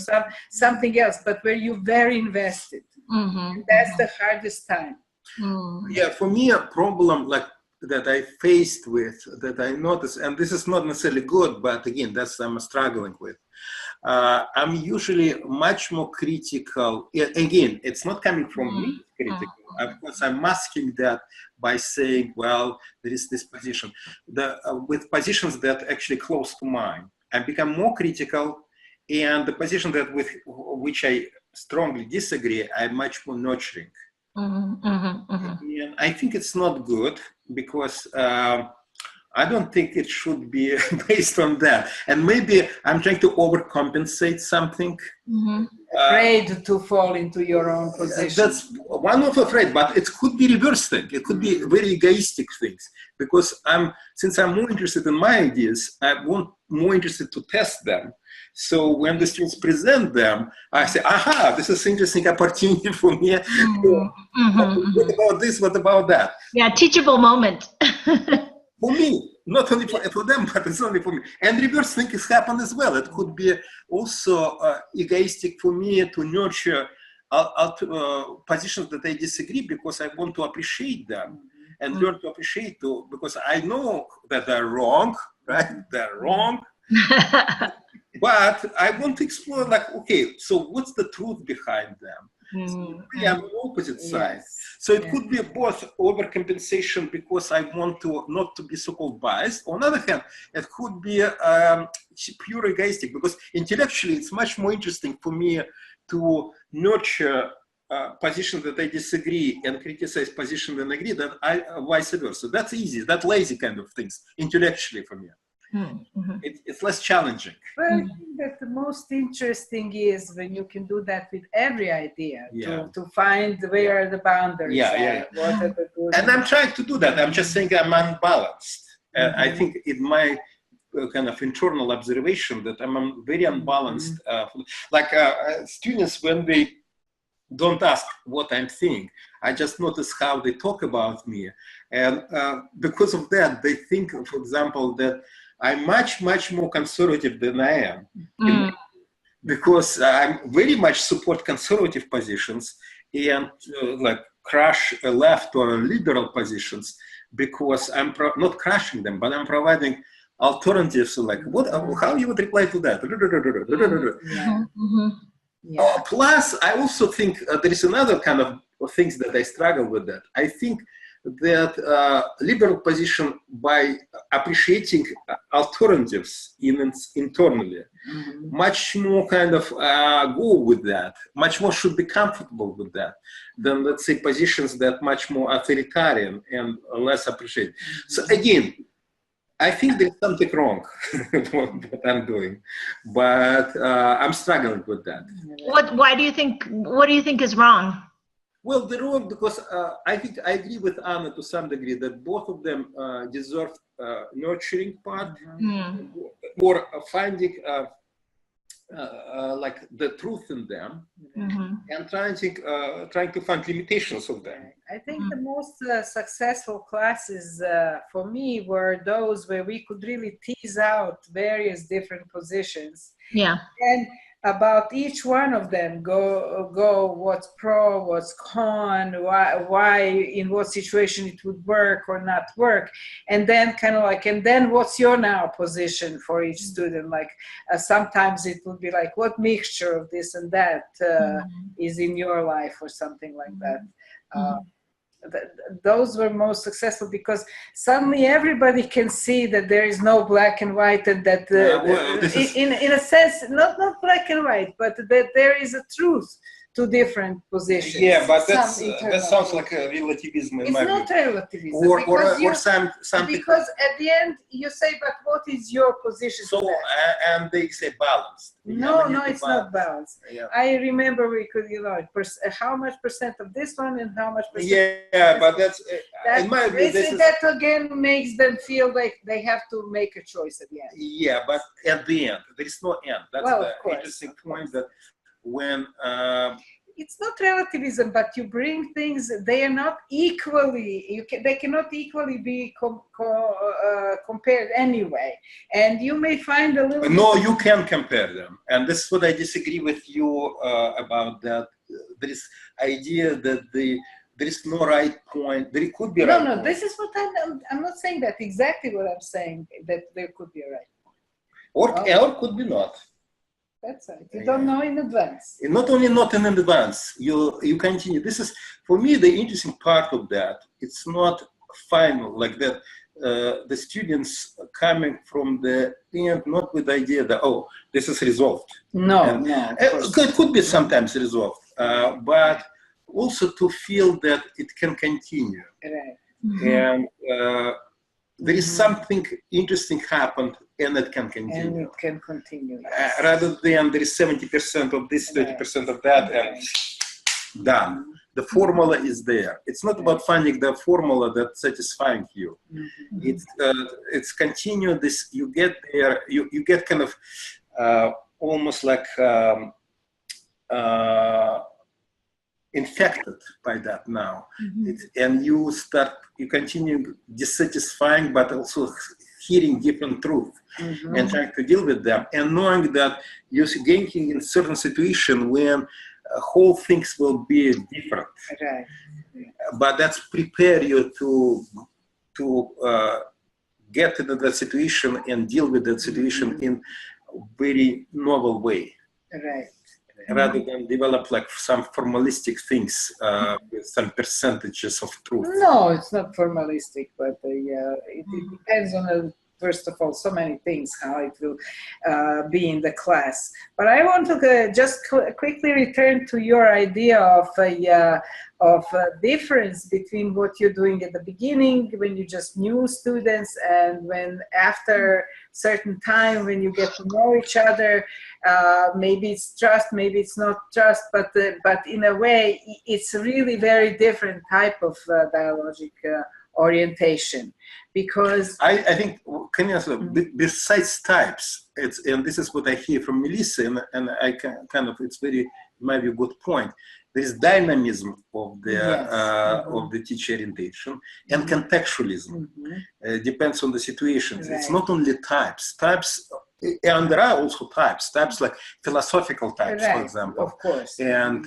Speaker 1: something else, but where you're very invested. And that's the hardest time.
Speaker 3: Yeah, for me, a problem like that I faced with, that I noticed, and this is not necessarily good, but again, that's I'm struggling with. I'm usually much more critical. Again, it's not coming from me critical. Of course, I'm masking that by saying, well, there is this position. With positions that actually close to mine, I become more critical, and the position that with which I strongly disagree, I'm much more nurturing. And I think it's not good, because I don't think it should be based on that. And maybe I'm trying to overcompensate something.
Speaker 1: Afraid to fall into your own position.
Speaker 3: That's one of afraid, but it could be reverse thing. It could be very egoistic things, because since I'm more interested in my ideas, I'm more interested to test them. So when the students present them, I say, aha, this is an interesting opportunity for me. What about this? What about that?
Speaker 2: Yeah, teachable moment.
Speaker 3: For me, not only for them, but it's only for me. And reverse thing has happened as well. It could be also egoistic for me to nurture positions that I disagree, because I want to appreciate them and learn to appreciate them, because I know that they're wrong, right? They're wrong. But I want to explore, like, okay, so what's the truth behind them? So really I'm on the opposite side. So it could be both overcompensation because I want to not to be so-called biased. On the other hand, it could be pure egoistic, because intellectually it's much more interesting for me to nurture positions that I disagree and criticize positions that I agree than vice versa. That's easy. That's lazy kind of things intellectually for me. It's less challenging.
Speaker 1: Well, that the most interesting is when you can do that with every idea,
Speaker 3: Yeah.
Speaker 1: to find where are the boundaries, what are the good.
Speaker 3: And I'm trying to do that. I'm just saying I'm unbalanced. I think in my kind of internal observation that I'm very unbalanced. Students, when they don't ask what I'm thinking, I just notice how they talk about me. And because of that, they think, for example, that I'm much more conservative than I am. Because I very much support conservative positions and like crush left or liberal positions, because I'm not crushing them, but I'm providing alternatives. Like, how you would reply to that? Plus, I also think there is another kind of things that I struggle with that. I think that liberal position, by appreciating alternatives internally, much more kind of go with that, much more should be comfortable with that than, let's say, positions that much more authoritarian and less appreciated. So again, I think there's something wrong with what I'm doing, but I'm struggling with that.
Speaker 2: What do you think is wrong?
Speaker 3: Well, they're wrong because I think I agree with Anna to some degree that both of them deserve nurturing part, or finding like the truth in them, and trying to find limitations of them.
Speaker 1: I think the most successful classes for me were those where we could really tease out various different positions.
Speaker 2: Yeah.
Speaker 1: And about each one of them, go what's pro, what's con, why in what situation it would work or not work, and then kind of like, and then what's your now position for each student? Like sometimes it would be like, what mixture of this and that is in your life, or something like that. Those were most successful because suddenly everybody can see that there is no black and white, and that in a sense, not black and white, but that there is a truth to different positions.
Speaker 3: Yeah, but that sounds like a relativism.
Speaker 1: It's not relativism.
Speaker 3: Or some
Speaker 1: because at the end you say, but what is your position?
Speaker 3: So and they say balanced.
Speaker 1: No, it's not balanced. Yeah. I remember we could, how much percent of this one and how much percent.
Speaker 3: Yeah, but that's in my view.
Speaker 1: That again makes them feel like they have to make a choice at the end.
Speaker 3: Yeah, but at the end there is no end. That's the interesting point, that when
Speaker 1: it's not relativism, but you bring things, they are not equally, they cannot equally be compared anyway, and you may find a little.
Speaker 3: No, you can compare them, and this is what I disagree with you about. That there is idea that there is no right point. There could be a right point.
Speaker 1: No, this is what I'm not saying that exactly what I'm saying, that there could be a right point.
Speaker 3: Or could be not.
Speaker 1: That's right. You don't know in advance.
Speaker 3: Not only not in advance, you continue. This is, for me, the interesting part of that. It's not final like that. The students coming from the end, not with the idea that, oh, this is resolved.
Speaker 1: No.
Speaker 3: It could be sometimes resolved, but also to feel that it can continue.
Speaker 1: Right.
Speaker 3: And there is something interesting happened, and it can continue.
Speaker 1: And it can continue.
Speaker 3: Rather than there is 70% of this, 30% of that, and done. The formula is there. It's not about finding the formula that's satisfying you. It's continue this. You get there. You get kind of almost like infected by that now, and you continue dissatisfying, but also hearing different truth and trying to deal with them, and knowing that you're getting in certain situation when whole things will be different.
Speaker 1: Right.
Speaker 3: But that's prepare you to get into that situation and deal with that situation in a very novel way.
Speaker 1: Right.
Speaker 3: Rather than develop like some formalistic things with some percentages of truth.
Speaker 1: No, it's not formalistic, but it depends on first of all, so many things, how it will be in the class. But I want to just quickly return to your idea of a difference between what you're doing at the beginning when you just new students and when after certain time when you get to know each other. Maybe it's trust, maybe it's not trust, but in a way it's really very different type of dialogic orientation, because
Speaker 3: I think, can you answer, besides types, and this is what I hear from Melissa, and I can kind of, it's very, maybe a good point. There is dynamism of the of the teacher orientation and contextualism. Depends on the situations. It's not only types. And there are also types like philosophical types, for example.
Speaker 1: Of course.
Speaker 3: And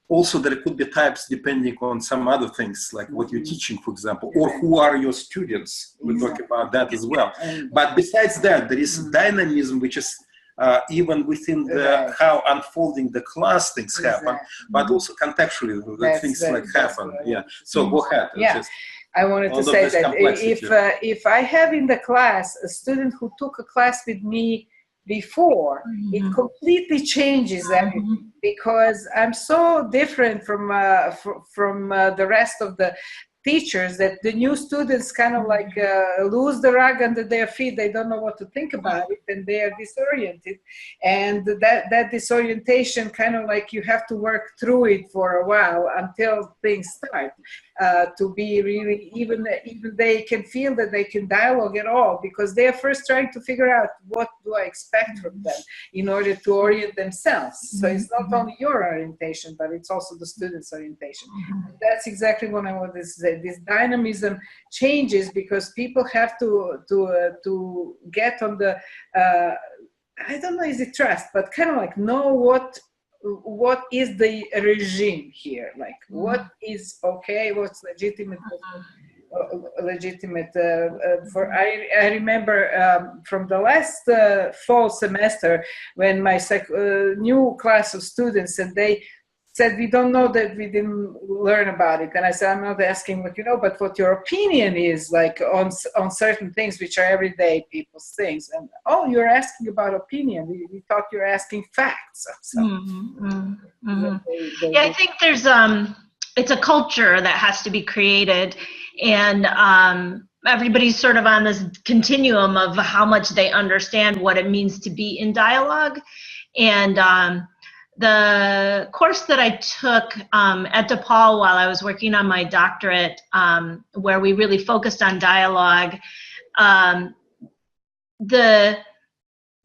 Speaker 3: also there could be types depending on some other things, like what you're teaching, for example, or who are your students. We talk about that as well. But besides that, there is dynamism, which is even within the how unfolding the class things happen, but also contextually the things like happen. So go ahead.
Speaker 1: I wanted to say that if I have in the class a student who took a class with me before, it completely changes everything, because I'm so different from the rest of the teachers that the new students kind of like lose the rug under their feet. They don't know what to think about it, and they are disoriented. And that disorientation kind of like you have to work through it for a while until things start to be really, even they can feel that they can dialogue at all, because they are first trying to figure out what do I expect from them in order to orient themselves. So it's not only your orientation, but it's also the student's orientation. That's exactly what I wanted to say. This dynamism changes because people have to get on the I don't know, is it trust, but kind of like know what is the regime here, like what is okay, what's legitimate, for I remember from the last fall semester when my new class of students, and they said, we don't know, that we didn't learn about it. And I said, I'm not asking what you know, but what your opinion is like on certain things which are everyday people's things. And oh, you're asking about opinion. We thought you're asking facts. So,
Speaker 2: yeah, I think there's it's a culture that has to be created, and everybody's sort of on this continuum of how much they understand what it means to be in dialogue. And the course that I took at DePaul while I was working on my doctorate, where we really focused on dialogue,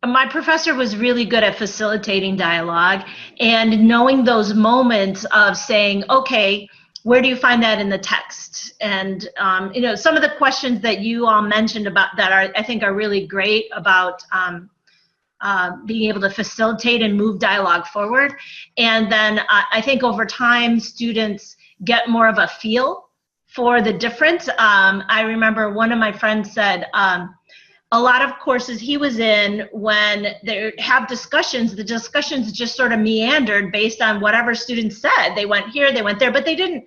Speaker 2: my professor was really good at facilitating dialogue and knowing those moments of saying, okay, where do you find that in the text? And you know, some of the questions that you all mentioned about that I think are really great about being able to facilitate and move dialogue forward. And then I think over time, students get more of a feel for the difference. I remember one of my friends said, a lot of courses he was in, when they have discussions, the discussions just sort of meandered based on whatever students said. They went here, they went there, but they didn't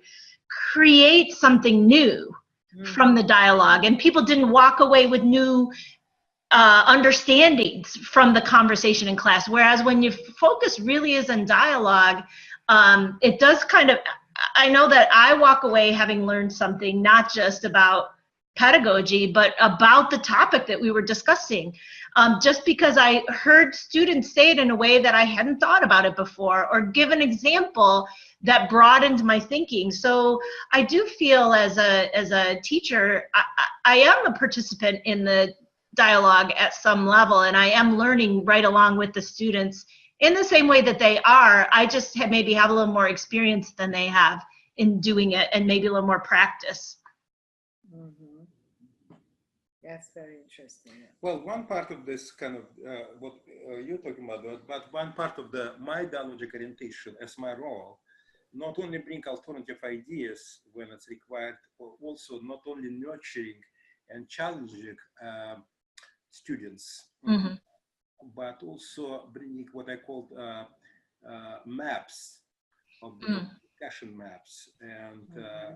Speaker 2: create something new from the dialogue. And people didn't walk away with new understandings from the conversation in class. Whereas when your focus really is on dialogue, it does kind of, I know that I walk away having learned something, not just about pedagogy, but about the topic that we were discussing. Just because I heard students say it in a way that I hadn't thought about it before, or give an example that broadened my thinking. So I do feel as a teacher, I am a participant in the dialogue at some level, and I am learning right along with the students in the same way that they are. I just maybe have a little more experience than they have in doing it, and maybe a little more practice.
Speaker 1: That's very interesting.
Speaker 3: Well, one part of this kind of what you're talking about, but one part of my dialogic orientation as my role, not only bring alternative ideas when it's required, or also not only nurturing and challenging students, but also bringing what I call maps of the discussion maps, and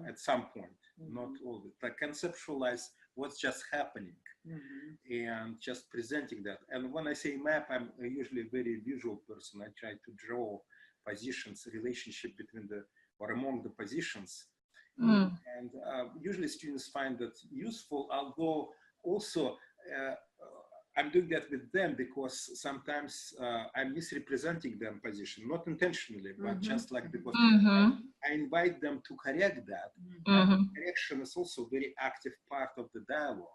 Speaker 3: at some point, not all of it, like conceptualize what's just happening and just presenting that. And when I say map, I'm usually a very visual person. I try to draw positions, relationship between the or among the positions. And usually students find that useful, although also I'm doing that with them because sometimes I'm misrepresenting them position, not intentionally, but just like because I invite them to correct that. And correction is also a very active part of the dialogue.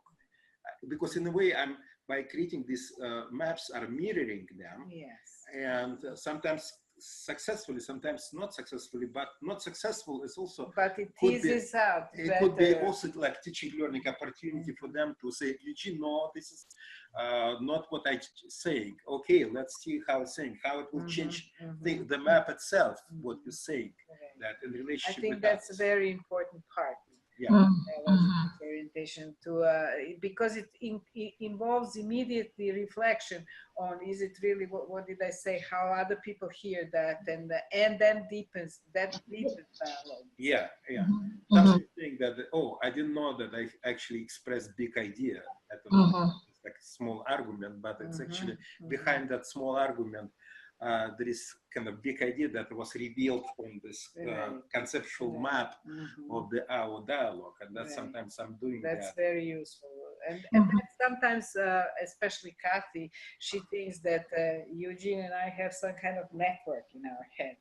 Speaker 3: Because in a way, by creating these maps, are mirroring them.
Speaker 1: Yes.
Speaker 3: And sometimes successfully, sometimes not successfully, but not successful is also.
Speaker 1: But it teases out.
Speaker 3: It could be also like teaching, learning opportunity for them to say, Eugene, no, this is not what I'm saying. Okay, let's see how it's saying, how it will change the map itself, what you're saying, that in relationship.
Speaker 1: I think
Speaker 3: with
Speaker 1: that's
Speaker 3: others.
Speaker 1: a very important part.
Speaker 3: Yeah.
Speaker 1: Orientation to because it involves immediately reflection on, is it really what did I say, how other people hear that, and then deepens dialogue.
Speaker 3: Yeah. Something that I didn't know that I actually expressed big idea. It's like a small argument, but it's actually behind that small argument. There is kind of big idea that was revealed on this conceptual map of our dialogue, and that's sometimes I'm doing
Speaker 1: that's
Speaker 3: that.
Speaker 1: very useful, and then sometimes, especially Kathy, she thinks that Eugene and I have some kind of network in our head,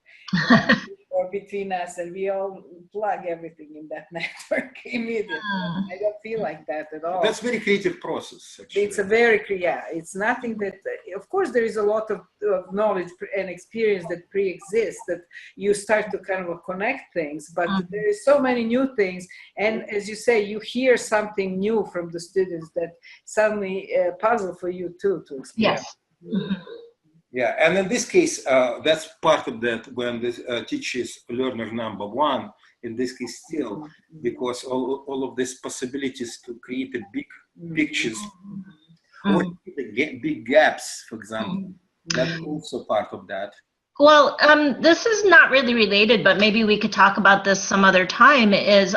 Speaker 1: or between us, and we all plug everything in that network immediately. I don't feel like that at all.
Speaker 3: That's very creative process. Actually.
Speaker 1: It's a very it's nothing that. Of course, there is a lot of knowledge and experience that pre-exists, that you start to kind of connect things, but there is so many new things, and as you say, you hear something new from the students that suddenly puzzle for you too to explore.
Speaker 2: Yes.
Speaker 3: Yeah, and in this case, that's part of that when the teacher is learner number one, in this case still, because all of these possibilities to create a big pictures, or big gaps, for example, that's also part of that.
Speaker 2: Well, this is not really related, but maybe we could talk about this some other time, is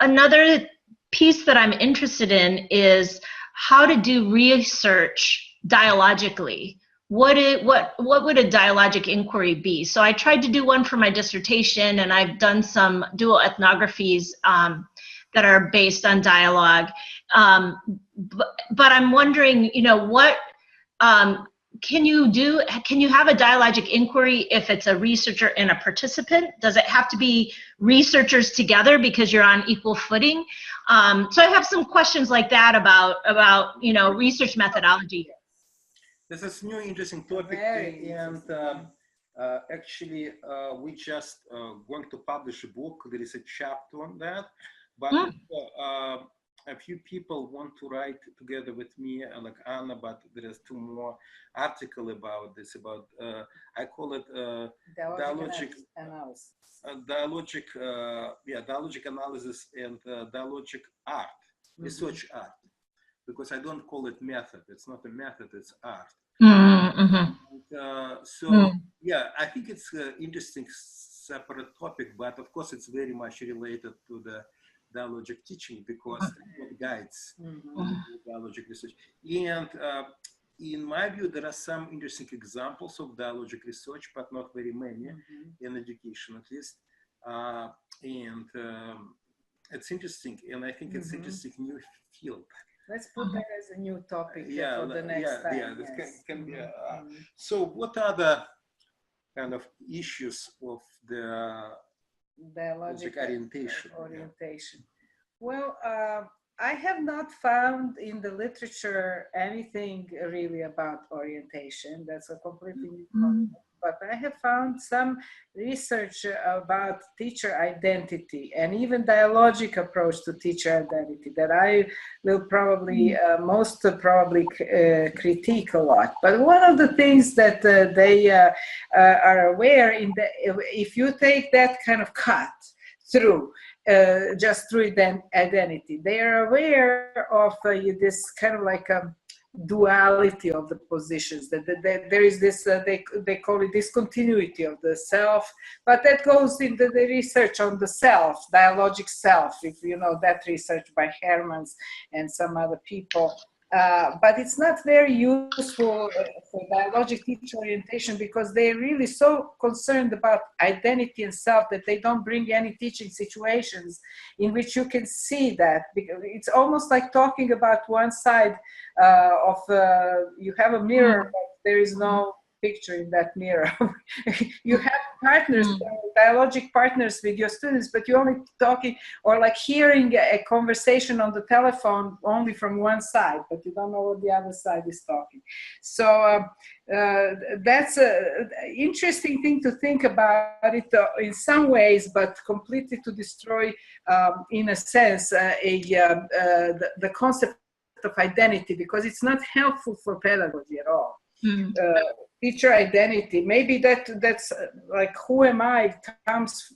Speaker 2: another piece that I'm interested in is how to do research dialogically. What would a dialogic inquiry be? So I tried to do one for my dissertation, and I've done some dual ethnographies that are based on dialogue. But I'm wondering, what can you have a dialogic inquiry if it's a researcher and a participant? Does it have to be researchers together because you're on equal footing? So I have some questions like that about research methodology.
Speaker 3: This is new interesting topic, and actually we just going to publish a book. There is a chapter on that, but a few people want to write together with me, like Anna, but there is 2 more articles about this, about, I call it dialogic analysis. Dialogic analysis and dialogic art, research art. Because I don't call it method. It's not a method, it's art. Yeah, I think it's an interesting separate topic, but of course it's very much related to the dialogic teaching, because it guides dialogic research. And in my view, there are some interesting examples of dialogic research, but not very many in education, at least. And it's interesting, and I think it's interesting new field.
Speaker 1: Let's put that as a new topic for the next time.
Speaker 3: Yeah, this can be. So what are the kind of issues of the dialogic orientation?
Speaker 1: Well, I have not found in the literature anything really about orientation. That's a completely new concept. But I have found some research about teacher identity and even dialogic approach to teacher identity that I will probably, most probably critique a lot. But one of the things that they are aware if you take that kind of cut through, just through identity, they are aware of this kind of like duality of the positions, that there is this, they call it discontinuity of the self, but that goes into the research on the self, dialogic self, if you know that research by Hermans and some other people. But it's not very useful for dialogic teacher orientation because they're really so concerned about identity and self that they don't bring any teaching situations in which you can see that. Because it's almost like talking about one side of, you have a mirror, but there is no picture in that mirror. You have partners, dialogic partners with your students, but you're only talking or like hearing a conversation on the telephone only from one side, but you don't know what the other side is talking. So that's an interesting thing to think about it in some ways, but completely to destroy, in a sense, the concept of identity, because it's not helpful for pedagogy at all. Teacher identity, maybe that's like, who am I, comes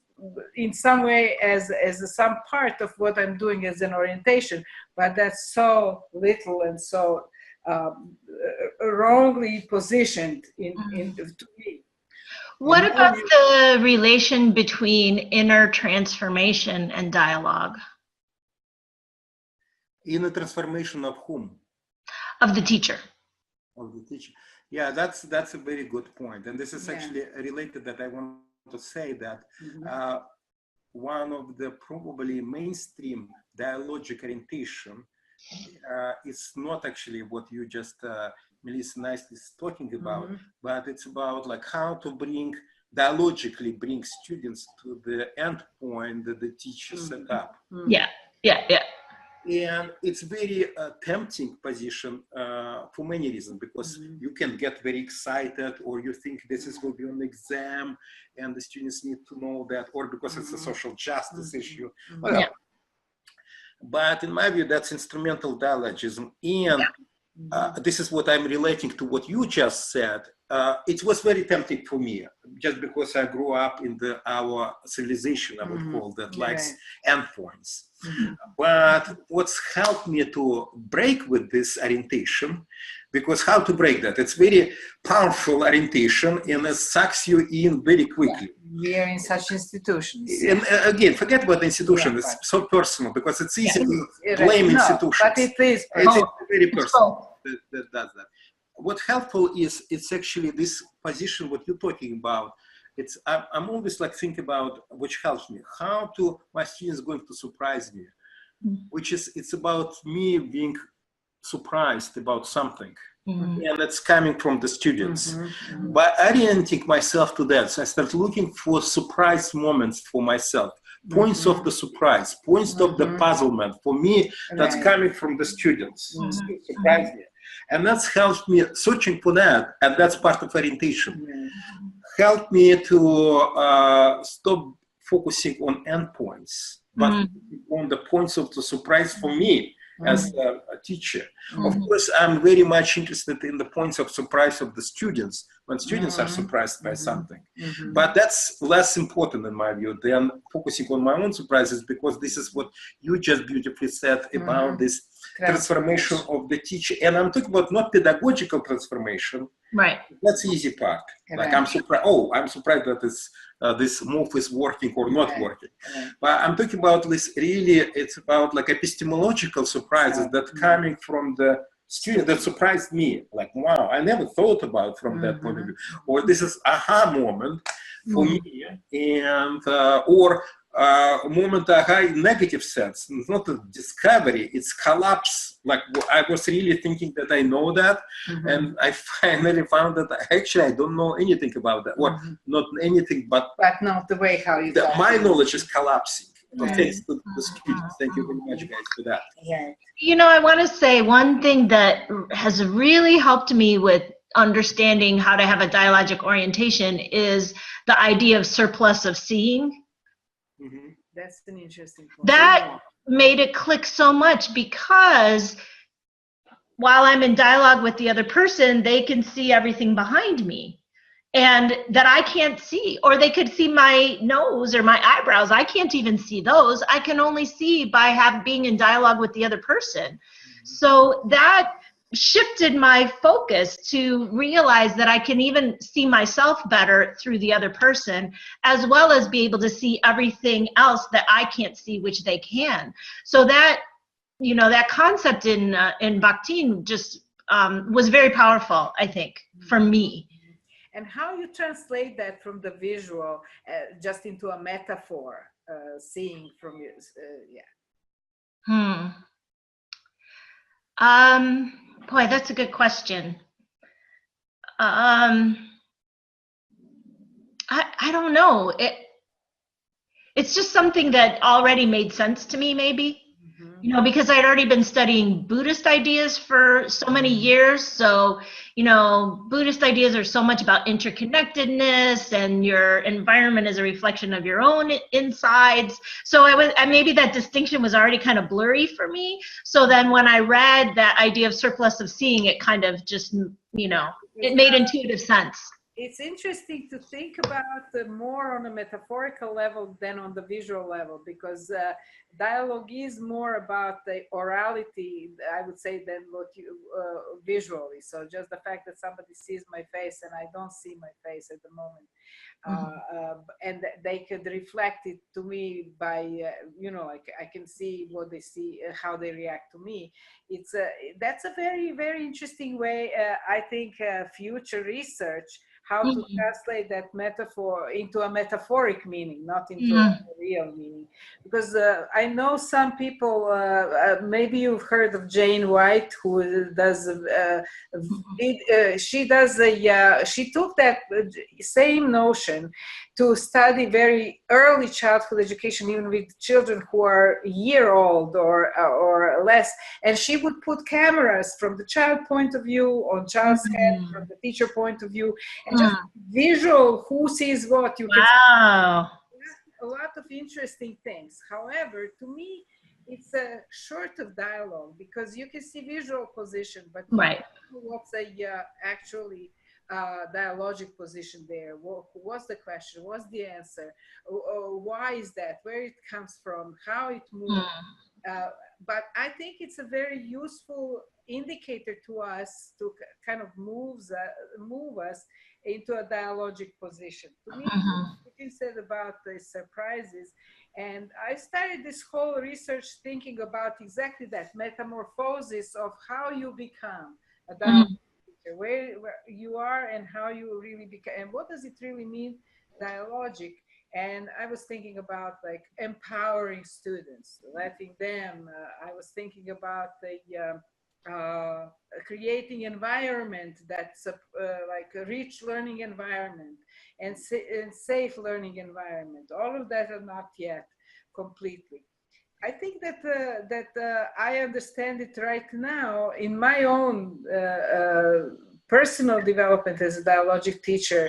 Speaker 1: in some way as some part of what I'm doing as an orientation, but that's so little and so wrongly positioned to me.
Speaker 2: What about the relation between inner transformation and dialogue?
Speaker 3: Inner transformation of whom?
Speaker 2: Of the teacher.
Speaker 3: Of the teacher. Yeah, that's a very good point. And this is actually related, that I want to say that one of the probably mainstream dialogic orientation is not actually what you just, Melissa, nicely is talking about, but it's about like how to dialogically bring students to the end point that the teacher set up.
Speaker 2: Yeah.
Speaker 3: And it's very tempting position for many reasons, because you can get very excited, or you think this is will be an exam and the students need to know that, or because it's a social justice issue, whatever. But in my view, that's instrumental dialogism. And this is what I'm relating to what you just said. It was very tempting for me, just because I grew up in our civilization, I would call that, likes endpoints. But what's helped me to break with this orientation, because how to break that? It's very powerful orientation and it sucks you in very quickly.
Speaker 1: We are in such institutions.
Speaker 3: And again, forget about the institution. It's so personal, because it's easy to blame institutions.
Speaker 1: But it is
Speaker 3: it's very personal that does that. What helpful is, it's actually this position, what you're talking about. I'm always like think about, which helps me, how to my students going to surprise me, which is, it's about me being surprised about something, and it's coming from the students. By orienting myself to that, so I start looking for surprise moments for myself, points of the surprise, points of the puzzlement for me, that's coming from the students. Surprise me. And that's helped me searching for that, and that's part of orientation. Helped me to stop focusing on endpoints, but on the points of the surprise for me as a teacher. Of course, I'm very much interested in the points of surprise of the students, when students are surprised by something. But that's less important in my view than focusing on my own surprises, because this is what you just beautifully said about this transformation of the teacher. And I'm talking about not pedagogical transformation.
Speaker 2: Right.
Speaker 3: That's the easy part. Like I'm surprised. Oh, I'm surprised that this move is working or not working. But I'm talking about this. Really, it's about like epistemological surprises that coming from the student that surprised me. Like, wow, I never thought about from that point of view. Or this is aha moment for me, and or moment aha in negative sense. It's not a discovery, it's collapse. Like I was really thinking that I know that, and I finally found that actually I don't know anything about that, or not anything, but
Speaker 1: not the way how you
Speaker 3: my knowledge is collapsing. Thanks to the students. Thank you very much, guys, for that.
Speaker 2: You know, I want to say one thing that has really helped me with understanding how to have a dialogic orientation is the idea of surplus of seeing.
Speaker 1: That's an interesting point.
Speaker 2: That made it click so much, because while I'm in dialogue with the other person, they can see everything behind me and that I can't see, or they could see my nose or my eyebrows. I can't even see those. I can only see by being in dialogue with the other person. So that shifted my focus to realize that I can even see myself better through the other person, as well as be able to see everything else that I can't see, which they can. So that, you know, that concept in Bakhtin just was very powerful, I think, for me.
Speaker 1: And how you translate that from the visual just into a metaphor, seeing from you, yeah.
Speaker 2: Boy, that's a good question. I don't know. It's just something that already made sense to me, maybe. You know, because I'd already been studying Buddhist ideas for so many years. So, you know, Buddhist ideas are so much about interconnectedness, and your environment is a reflection of your own insides. So maybe that distinction was already kind of blurry for me. So then when I read that idea of surplus of seeing, it kind of just, you know, it made intuitive sense.
Speaker 1: It's interesting to think about more on a metaphorical level than on the visual level, because dialogue is more about the orality, I would say, than what you visually. So just the fact that somebody sees my face and I don't see my face at the moment, and they could reflect it to me by, you know, like I can see what they see, how they react to me. It's that's a very, very interesting way. I think future research, how to translate that metaphor into a metaphoric meaning, not into a real meaning. Because I know some people, maybe you've heard of Jane White, who does, she took that same notion to study very early childhood education, even with children who are a year old or less. And she would put cameras from the child point of view on child's head, from the teacher point of view, and just visual who sees what. You can see a lot of interesting things. However, to me, it's a short of dialogue, because you can see visual position, but what's actually dialogic position there? What's the question? What's the answer? Why is that? Where it comes from? How it moves? But I think it's a very useful indicator to us to kind of move us into a dialogic position. To me, what you said about the surprises, and I started this whole research thinking about exactly that metamorphosis of how you become a dialogic teacher, where you are and how you really become, and what does it really mean, dialogic. And I was thinking about like empowering students, letting them, I was thinking about the creating environment that's like a rich learning environment and safe learning environment. All of that are not yet completely. I think that I understand it right now in my own personal development as a dialogic teacher,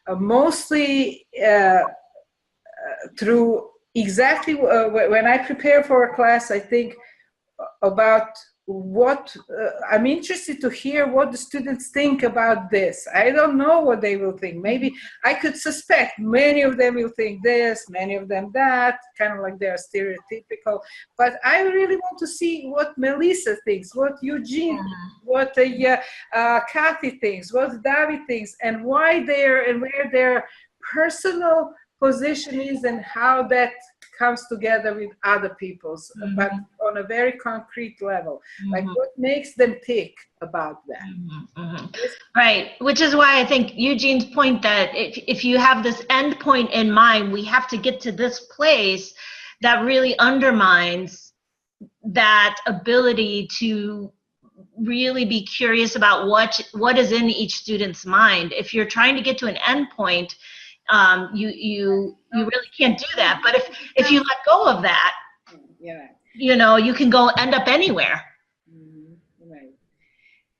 Speaker 1: mostly through exactly when I prepare for a class, I think about what I'm interested to hear what the students think about this. I don't know what they will think. Maybe I could suspect many of them will think this, many of them that, kind of like they're stereotypical. But I really want to see what Melissa thinks, what Eugene thinks, what Kathy thinks, what David thinks, and why they're, and where their personal position is, and how that comes together with other people's, but on a very concrete level. Like what makes them tick about that.
Speaker 2: Right, which is why I think Eugene's point that if you have this end point in mind, we have to get to this place, that really undermines that ability to really be curious about what is in each student's mind. If you're trying to get to an end point, you really can't do that. But if you let go of that, you know, you can go end up anywhere.
Speaker 1: Right.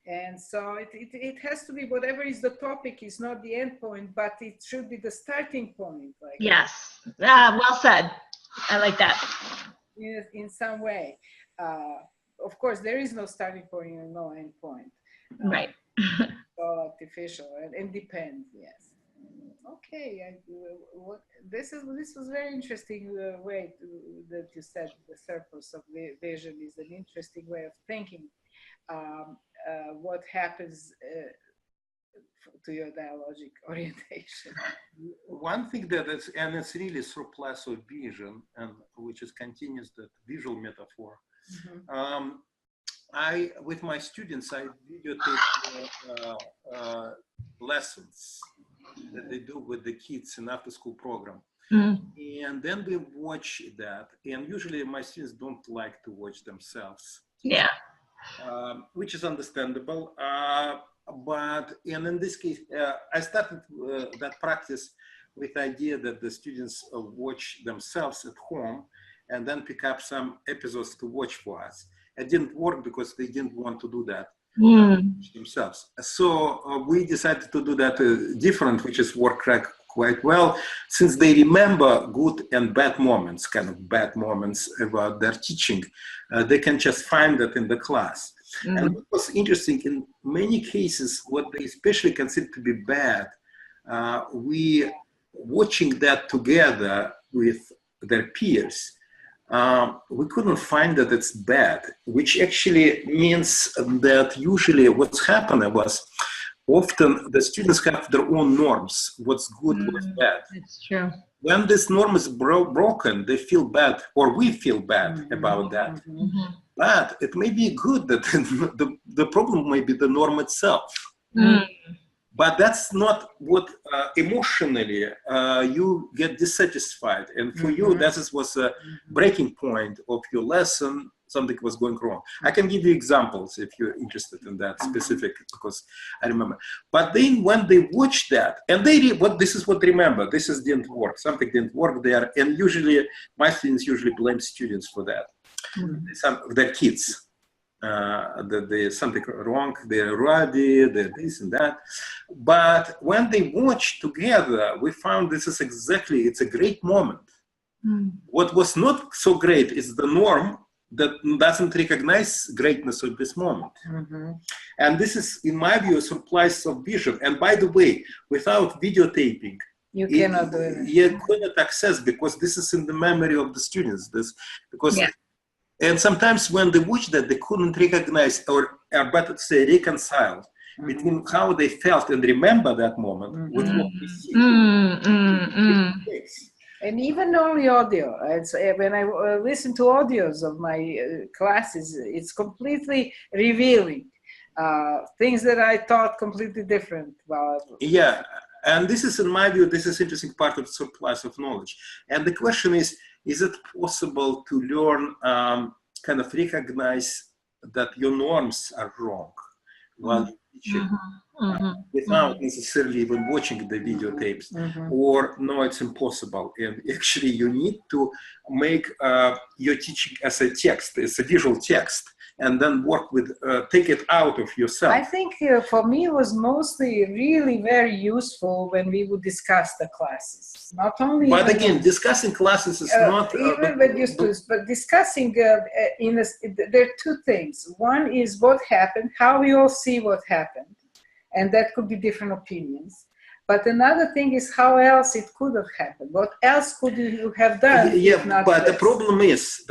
Speaker 1: And so it has to be, whatever is the topic is not the end point, but it should be the starting point. Like,
Speaker 2: yes, well said. I like that.
Speaker 1: In some way. Of course, there is no starting point and no end point.
Speaker 2: Right.
Speaker 1: So artificial and depends, yes. Okay, this was very interesting way that you said the surplus of vision is an interesting way of thinking. what happens to your dialogic orientation?
Speaker 3: One thing that is, and it's really surplus of vision, and which is continues that visual metaphor. With my students, I videotape lessons that they do with the kids in after-school program. And then we watch that, and usually my students don't like to watch themselves.
Speaker 2: Yeah.
Speaker 3: Which is understandable. But in this case, I started that practice with the idea that the students watch themselves at home and then pick up some episodes to watch for us. It didn't work because they didn't want to do that themselves. So we decided to do that different, which is worked quite well, since they remember good and bad moments, kind of bad moments about their teaching. They can just find that in the class. And what was interesting, in many cases, what they especially consider to be bad, we watching that together with their peers, we couldn't find that it's bad, which actually means that usually what's happened was often the students have their own norms, what's good, what's bad.
Speaker 2: It's true.
Speaker 3: When this norm is broken, they feel bad, or we feel bad about that. But it may be good that the problem may be the norm itself. But that's not what emotionally you get dissatisfied. And for you, that was a breaking point of your lesson. Something was going wrong. I can give you examples if you're interested in that specific, because I remember. But then when they watch that, and this is what they remember, didn't work, something didn't work there. And usually, my students usually blame students for that. Their kids, that there's something wrong, they're ruddy, they're this and that. But when they watch together, we found it's a great moment. What was not so great is the norm that doesn't recognize greatness of this moment. And this is, in my view, a surplus of vision. And by the way, without videotaping,
Speaker 1: you cannot do it.
Speaker 3: You cannot access, because this is in the memory of the students. And sometimes when they watch that, they couldn't recognize, or better to say, reconcile between how they felt and remember that moment with what they see.
Speaker 1: And even only audio. When I listen to audios of my classes, it's completely revealing things that I thought completely different.
Speaker 3: Yeah, and this is, in my view, this is interesting part of the surplus of knowledge. And the question is it possible to learn, kind of recognize that your norms are wrong while you teach it, without necessarily even watching the videotapes, or no, it's impossible. And actually you need to make your teaching as a text, as a visual text, and then work with, take it out of yourself.
Speaker 1: I think for me it was mostly really very useful when we would discuss the classes. Not only.
Speaker 3: But again, discussing classes is not.
Speaker 1: Even with your students, but discussing, there are two things. One is what happened, how we all see what happened, and that could be different opinions. But another thing is how else it could have happened. What else could you have done?
Speaker 3: Yeah, but the problem is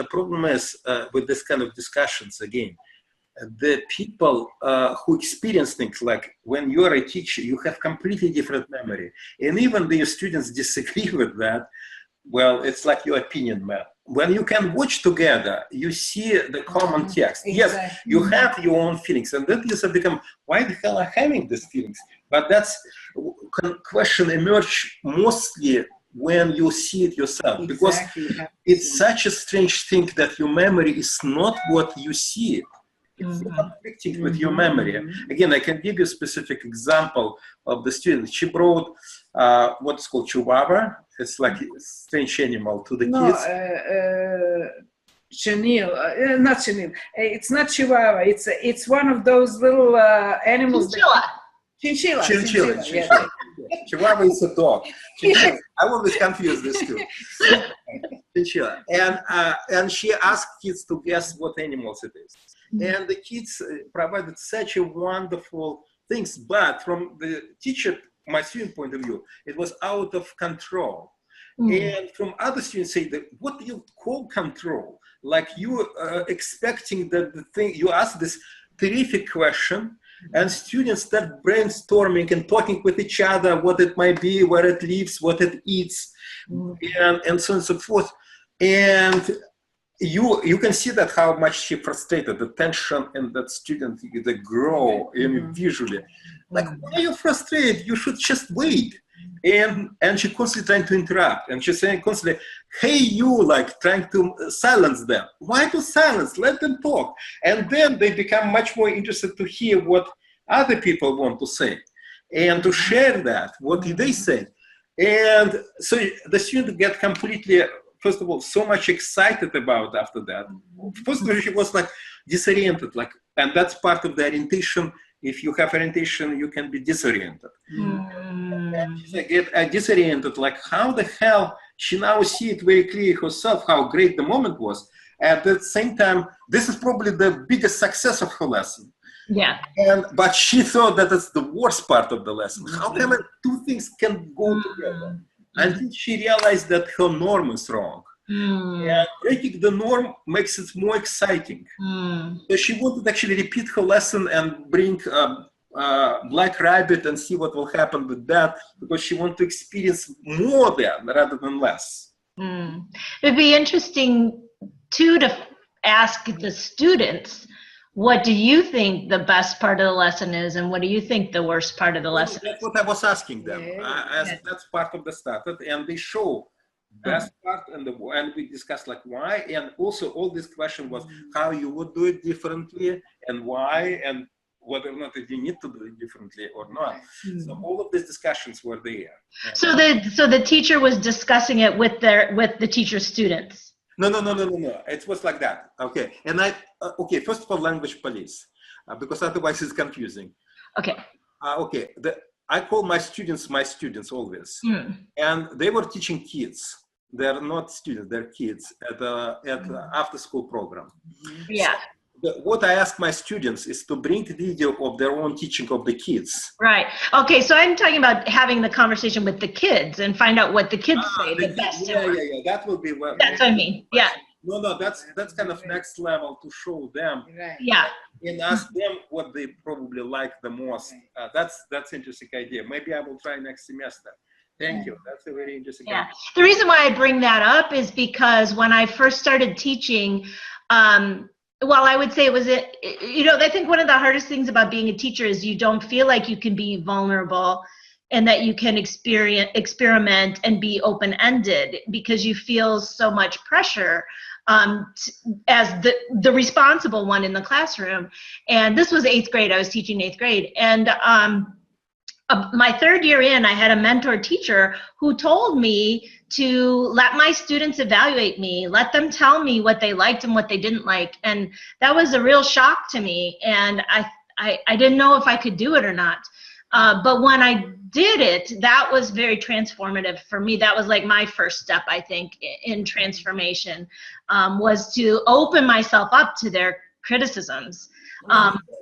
Speaker 3: with this kind of discussions, again, the people who experience things, like when you're a teacher, you have completely different memory. And even the students disagree with that, well, it's like your opinion, man. When you can watch together, you see the common text.
Speaker 1: Exactly.
Speaker 3: Yes, you have your own feelings, and then you become, why the hell am I having these feelings? But that's question emerge mostly when you see it yourself, because it's such a strange thing that your memory is not what you see. It's conflicting with your memory. Again, I can give you a specific example of the student. She brought what's called Chihuahua. It's like a strange animal to the kids.
Speaker 1: Chenille, not chenille. It's not Chihuahua. It's one of those little animals. Chinchilla. Yes.
Speaker 3: Chihuahua is a dog. I always confuse this two. Chinchilla. And she asked kids to guess what animals it is. And the kids provided such a wonderful things, but from the teacher, my student point of view, it was out of control. And from other students say that, what do you call control? Like you expecting that the thing, you ask this terrific question, and students start brainstorming and talking with each other what it might be, where it lives, what it eats, and so on and so forth. And you can see that how much she frustrated, the tension in that student, they grow visually. Like, why are you frustrated? You should just wait. And she constantly trying to interrupt, and she's saying constantly, hey, you, like trying to silence them. Why to silence? Let them talk. And then they become much more interested to hear what other people want to say and to share that, what they say. And so the student get completely, first of all, so much excited about after that. First of all, she was like disoriented, like, and that's part of the orientation. If you have orientation, you can be disoriented. And she get disoriented, like how the hell she now see it very clearly herself, how great the moment was. At the same time, this is probably the biggest success of her lesson.
Speaker 2: Yeah.
Speaker 3: But she thought that it's the worst part of the lesson. How come two things can go together? Until she realized that her norm is wrong. And breaking the norm makes it more exciting. So she wanted to actually repeat her lesson and bring Black Rabbit and see what will happen with that, because she wanted to experience more there rather than less.
Speaker 2: It'd be interesting too to ask the students, what do you think the best part of the lesson is, and what do you think the worst part of the lesson is?
Speaker 3: That's what I was asking them. That's part of the started, and they show best part, and we discussed like why, and also all this question was how you would do it differently and why, and whether or not you need to do it differently or not. So all of these discussions were there.
Speaker 2: So the teacher was discussing it with the teacher's students.
Speaker 3: No. It was like that. Okay, and okay. First of all, language police, because otherwise it's confusing.
Speaker 2: Okay.
Speaker 3: Okay. I call my students always, and they were teaching kids. They're not students; they're kids at after-school program.
Speaker 2: Yeah.
Speaker 3: So what I ask my students is to bring the video of their own teaching of the kids.
Speaker 2: Right. Okay. So I'm talking about having the conversation with the kids and find out what the kids say the best.
Speaker 3: Yeah. That will be what.
Speaker 2: That's what I mean. Yeah.
Speaker 3: No. That's kind of next level to show them.
Speaker 1: Right.
Speaker 2: Yeah.
Speaker 3: And ask them what they probably like the most. That's interesting idea. Maybe I will try next semester. Thank you. That's a very interesting idea.
Speaker 2: The reason why I bring that up is because when I first started teaching, well, I would say it was, I think one of the hardest things about being a teacher is you don't feel like you can be vulnerable and that you can experiment and be open-ended, because you feel so much pressure as the responsible one in the classroom. And this was 8th grade. I was teaching 8th grade. And my 3rd year in, I had a mentor teacher who told me to let my students evaluate me, let them tell me what they liked and what they didn't like. And that was a real shock to me. And I didn't know if I could do it or not. But when I did it, that was very transformative for me. That was like my first step, I think, in transformation, was to open myself up to their criticisms.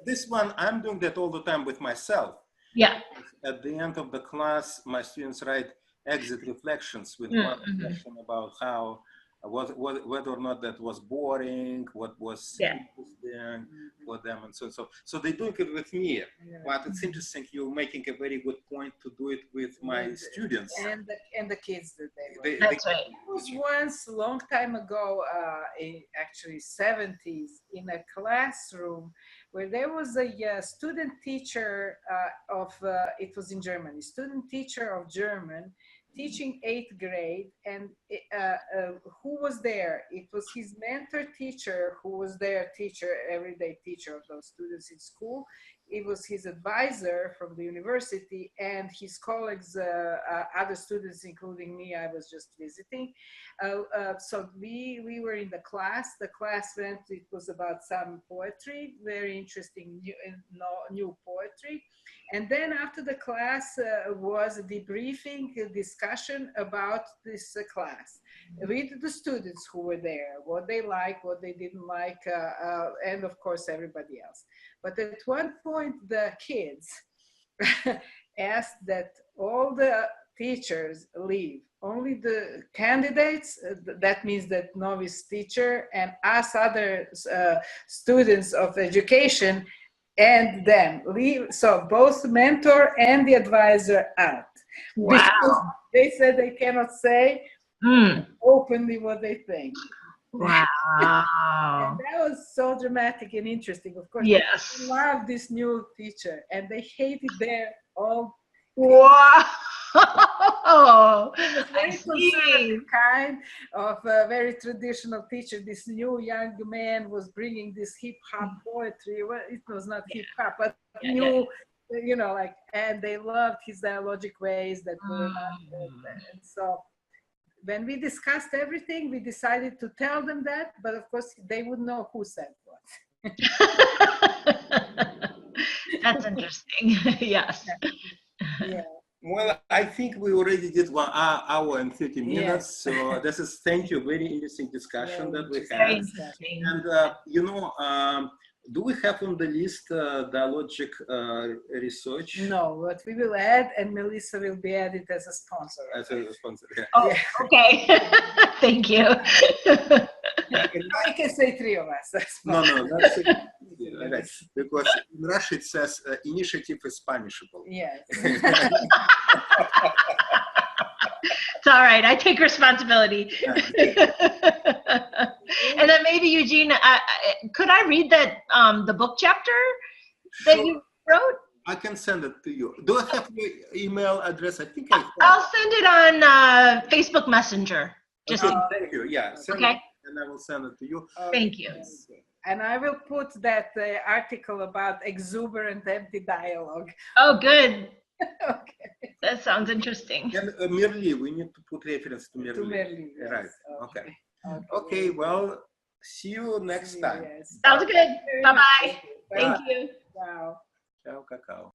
Speaker 3: This one, I'm doing that all the time with myself.
Speaker 2: Yeah.
Speaker 3: At the end of the class, my students write exit reflections with one reflection about how, whether or not that was boring, what was interesting for them, and so on. So they're doing it with me, but it's interesting. You're making a very good point to do it with my students
Speaker 1: and the kids that they were.
Speaker 2: That's right.
Speaker 1: It was once a long time ago, in actually 70s, in a classroom where there was a student teacher it was in Germany, student teacher of German, teaching 8th grade, and who was there? It was his mentor teacher who was their teacher, everyday teacher of those students in school. It was his advisor from the university, and his colleagues, other students, including me. I was just visiting. So we were in the class. The class went, it was about some poetry, very interesting new poetry. And then after the class was a debriefing, a discussion about this class with the students who were there, what they liked, what they didn't like, and of course everybody else. But at one point the kids asked that all the teachers leave. Only the candidates, that means that novice teacher and us other students of education, and them. So both the mentor and the advisor out.
Speaker 2: Wow.
Speaker 1: Because they said they cannot say openly what they think.
Speaker 2: Wow.
Speaker 1: And that was so dramatic and interesting. Of course,
Speaker 2: Yes.
Speaker 1: they loved this new teacher, and they hated their old.
Speaker 2: Wow.
Speaker 1: It was very conservative kind of a very traditional teacher. This new young man was bringing this hip hop poetry. Well, it was not hip hop, but new, you know, like, and they loved his dialogic ways that were not good. And so when we discussed everything, we decided to tell them that, but of course they would know who said what.
Speaker 2: That's interesting. Yes.
Speaker 1: Yeah.
Speaker 3: Well, I think we already did 1 hour and 30 minutes.
Speaker 1: Yes.
Speaker 3: So this is, thank you, very interesting discussion that we
Speaker 2: Very
Speaker 3: had.
Speaker 2: interesting.
Speaker 3: And, you know, do we have on the list Dialogic research?
Speaker 1: No, but we will add, and Melissa will be added as a sponsor.
Speaker 3: As a sponsor, yeah.
Speaker 2: Oh, okay. Thank you.
Speaker 1: I can say 3 of us.
Speaker 3: No, that's it. Right. Because in Russian it says initiative is punishable.
Speaker 1: Yes.
Speaker 2: It's all right. I take responsibility. And then maybe Eugene, could I read that the book chapter that you wrote?
Speaker 3: I can send it to you. Do I have your email address? I think I have.
Speaker 2: I'll send it on Facebook Messenger. Just
Speaker 3: Okay, thank you. Yeah, send
Speaker 2: okay.
Speaker 3: it and I will send it to you.
Speaker 2: Thank you.
Speaker 1: And I will put that article about exuberant empty dialogue.
Speaker 2: Oh, good.
Speaker 1: Okay.
Speaker 2: That sounds interesting.
Speaker 3: And Merli, we need to put reference to Merli.
Speaker 1: To Merli, yes.
Speaker 3: Right. Okay. Okay. Well, see you next time.
Speaker 1: Yes.
Speaker 2: Sounds good. Bye-bye.
Speaker 1: Bye.
Speaker 2: Thank you.
Speaker 1: Ciao.
Speaker 3: Ciao, cacao.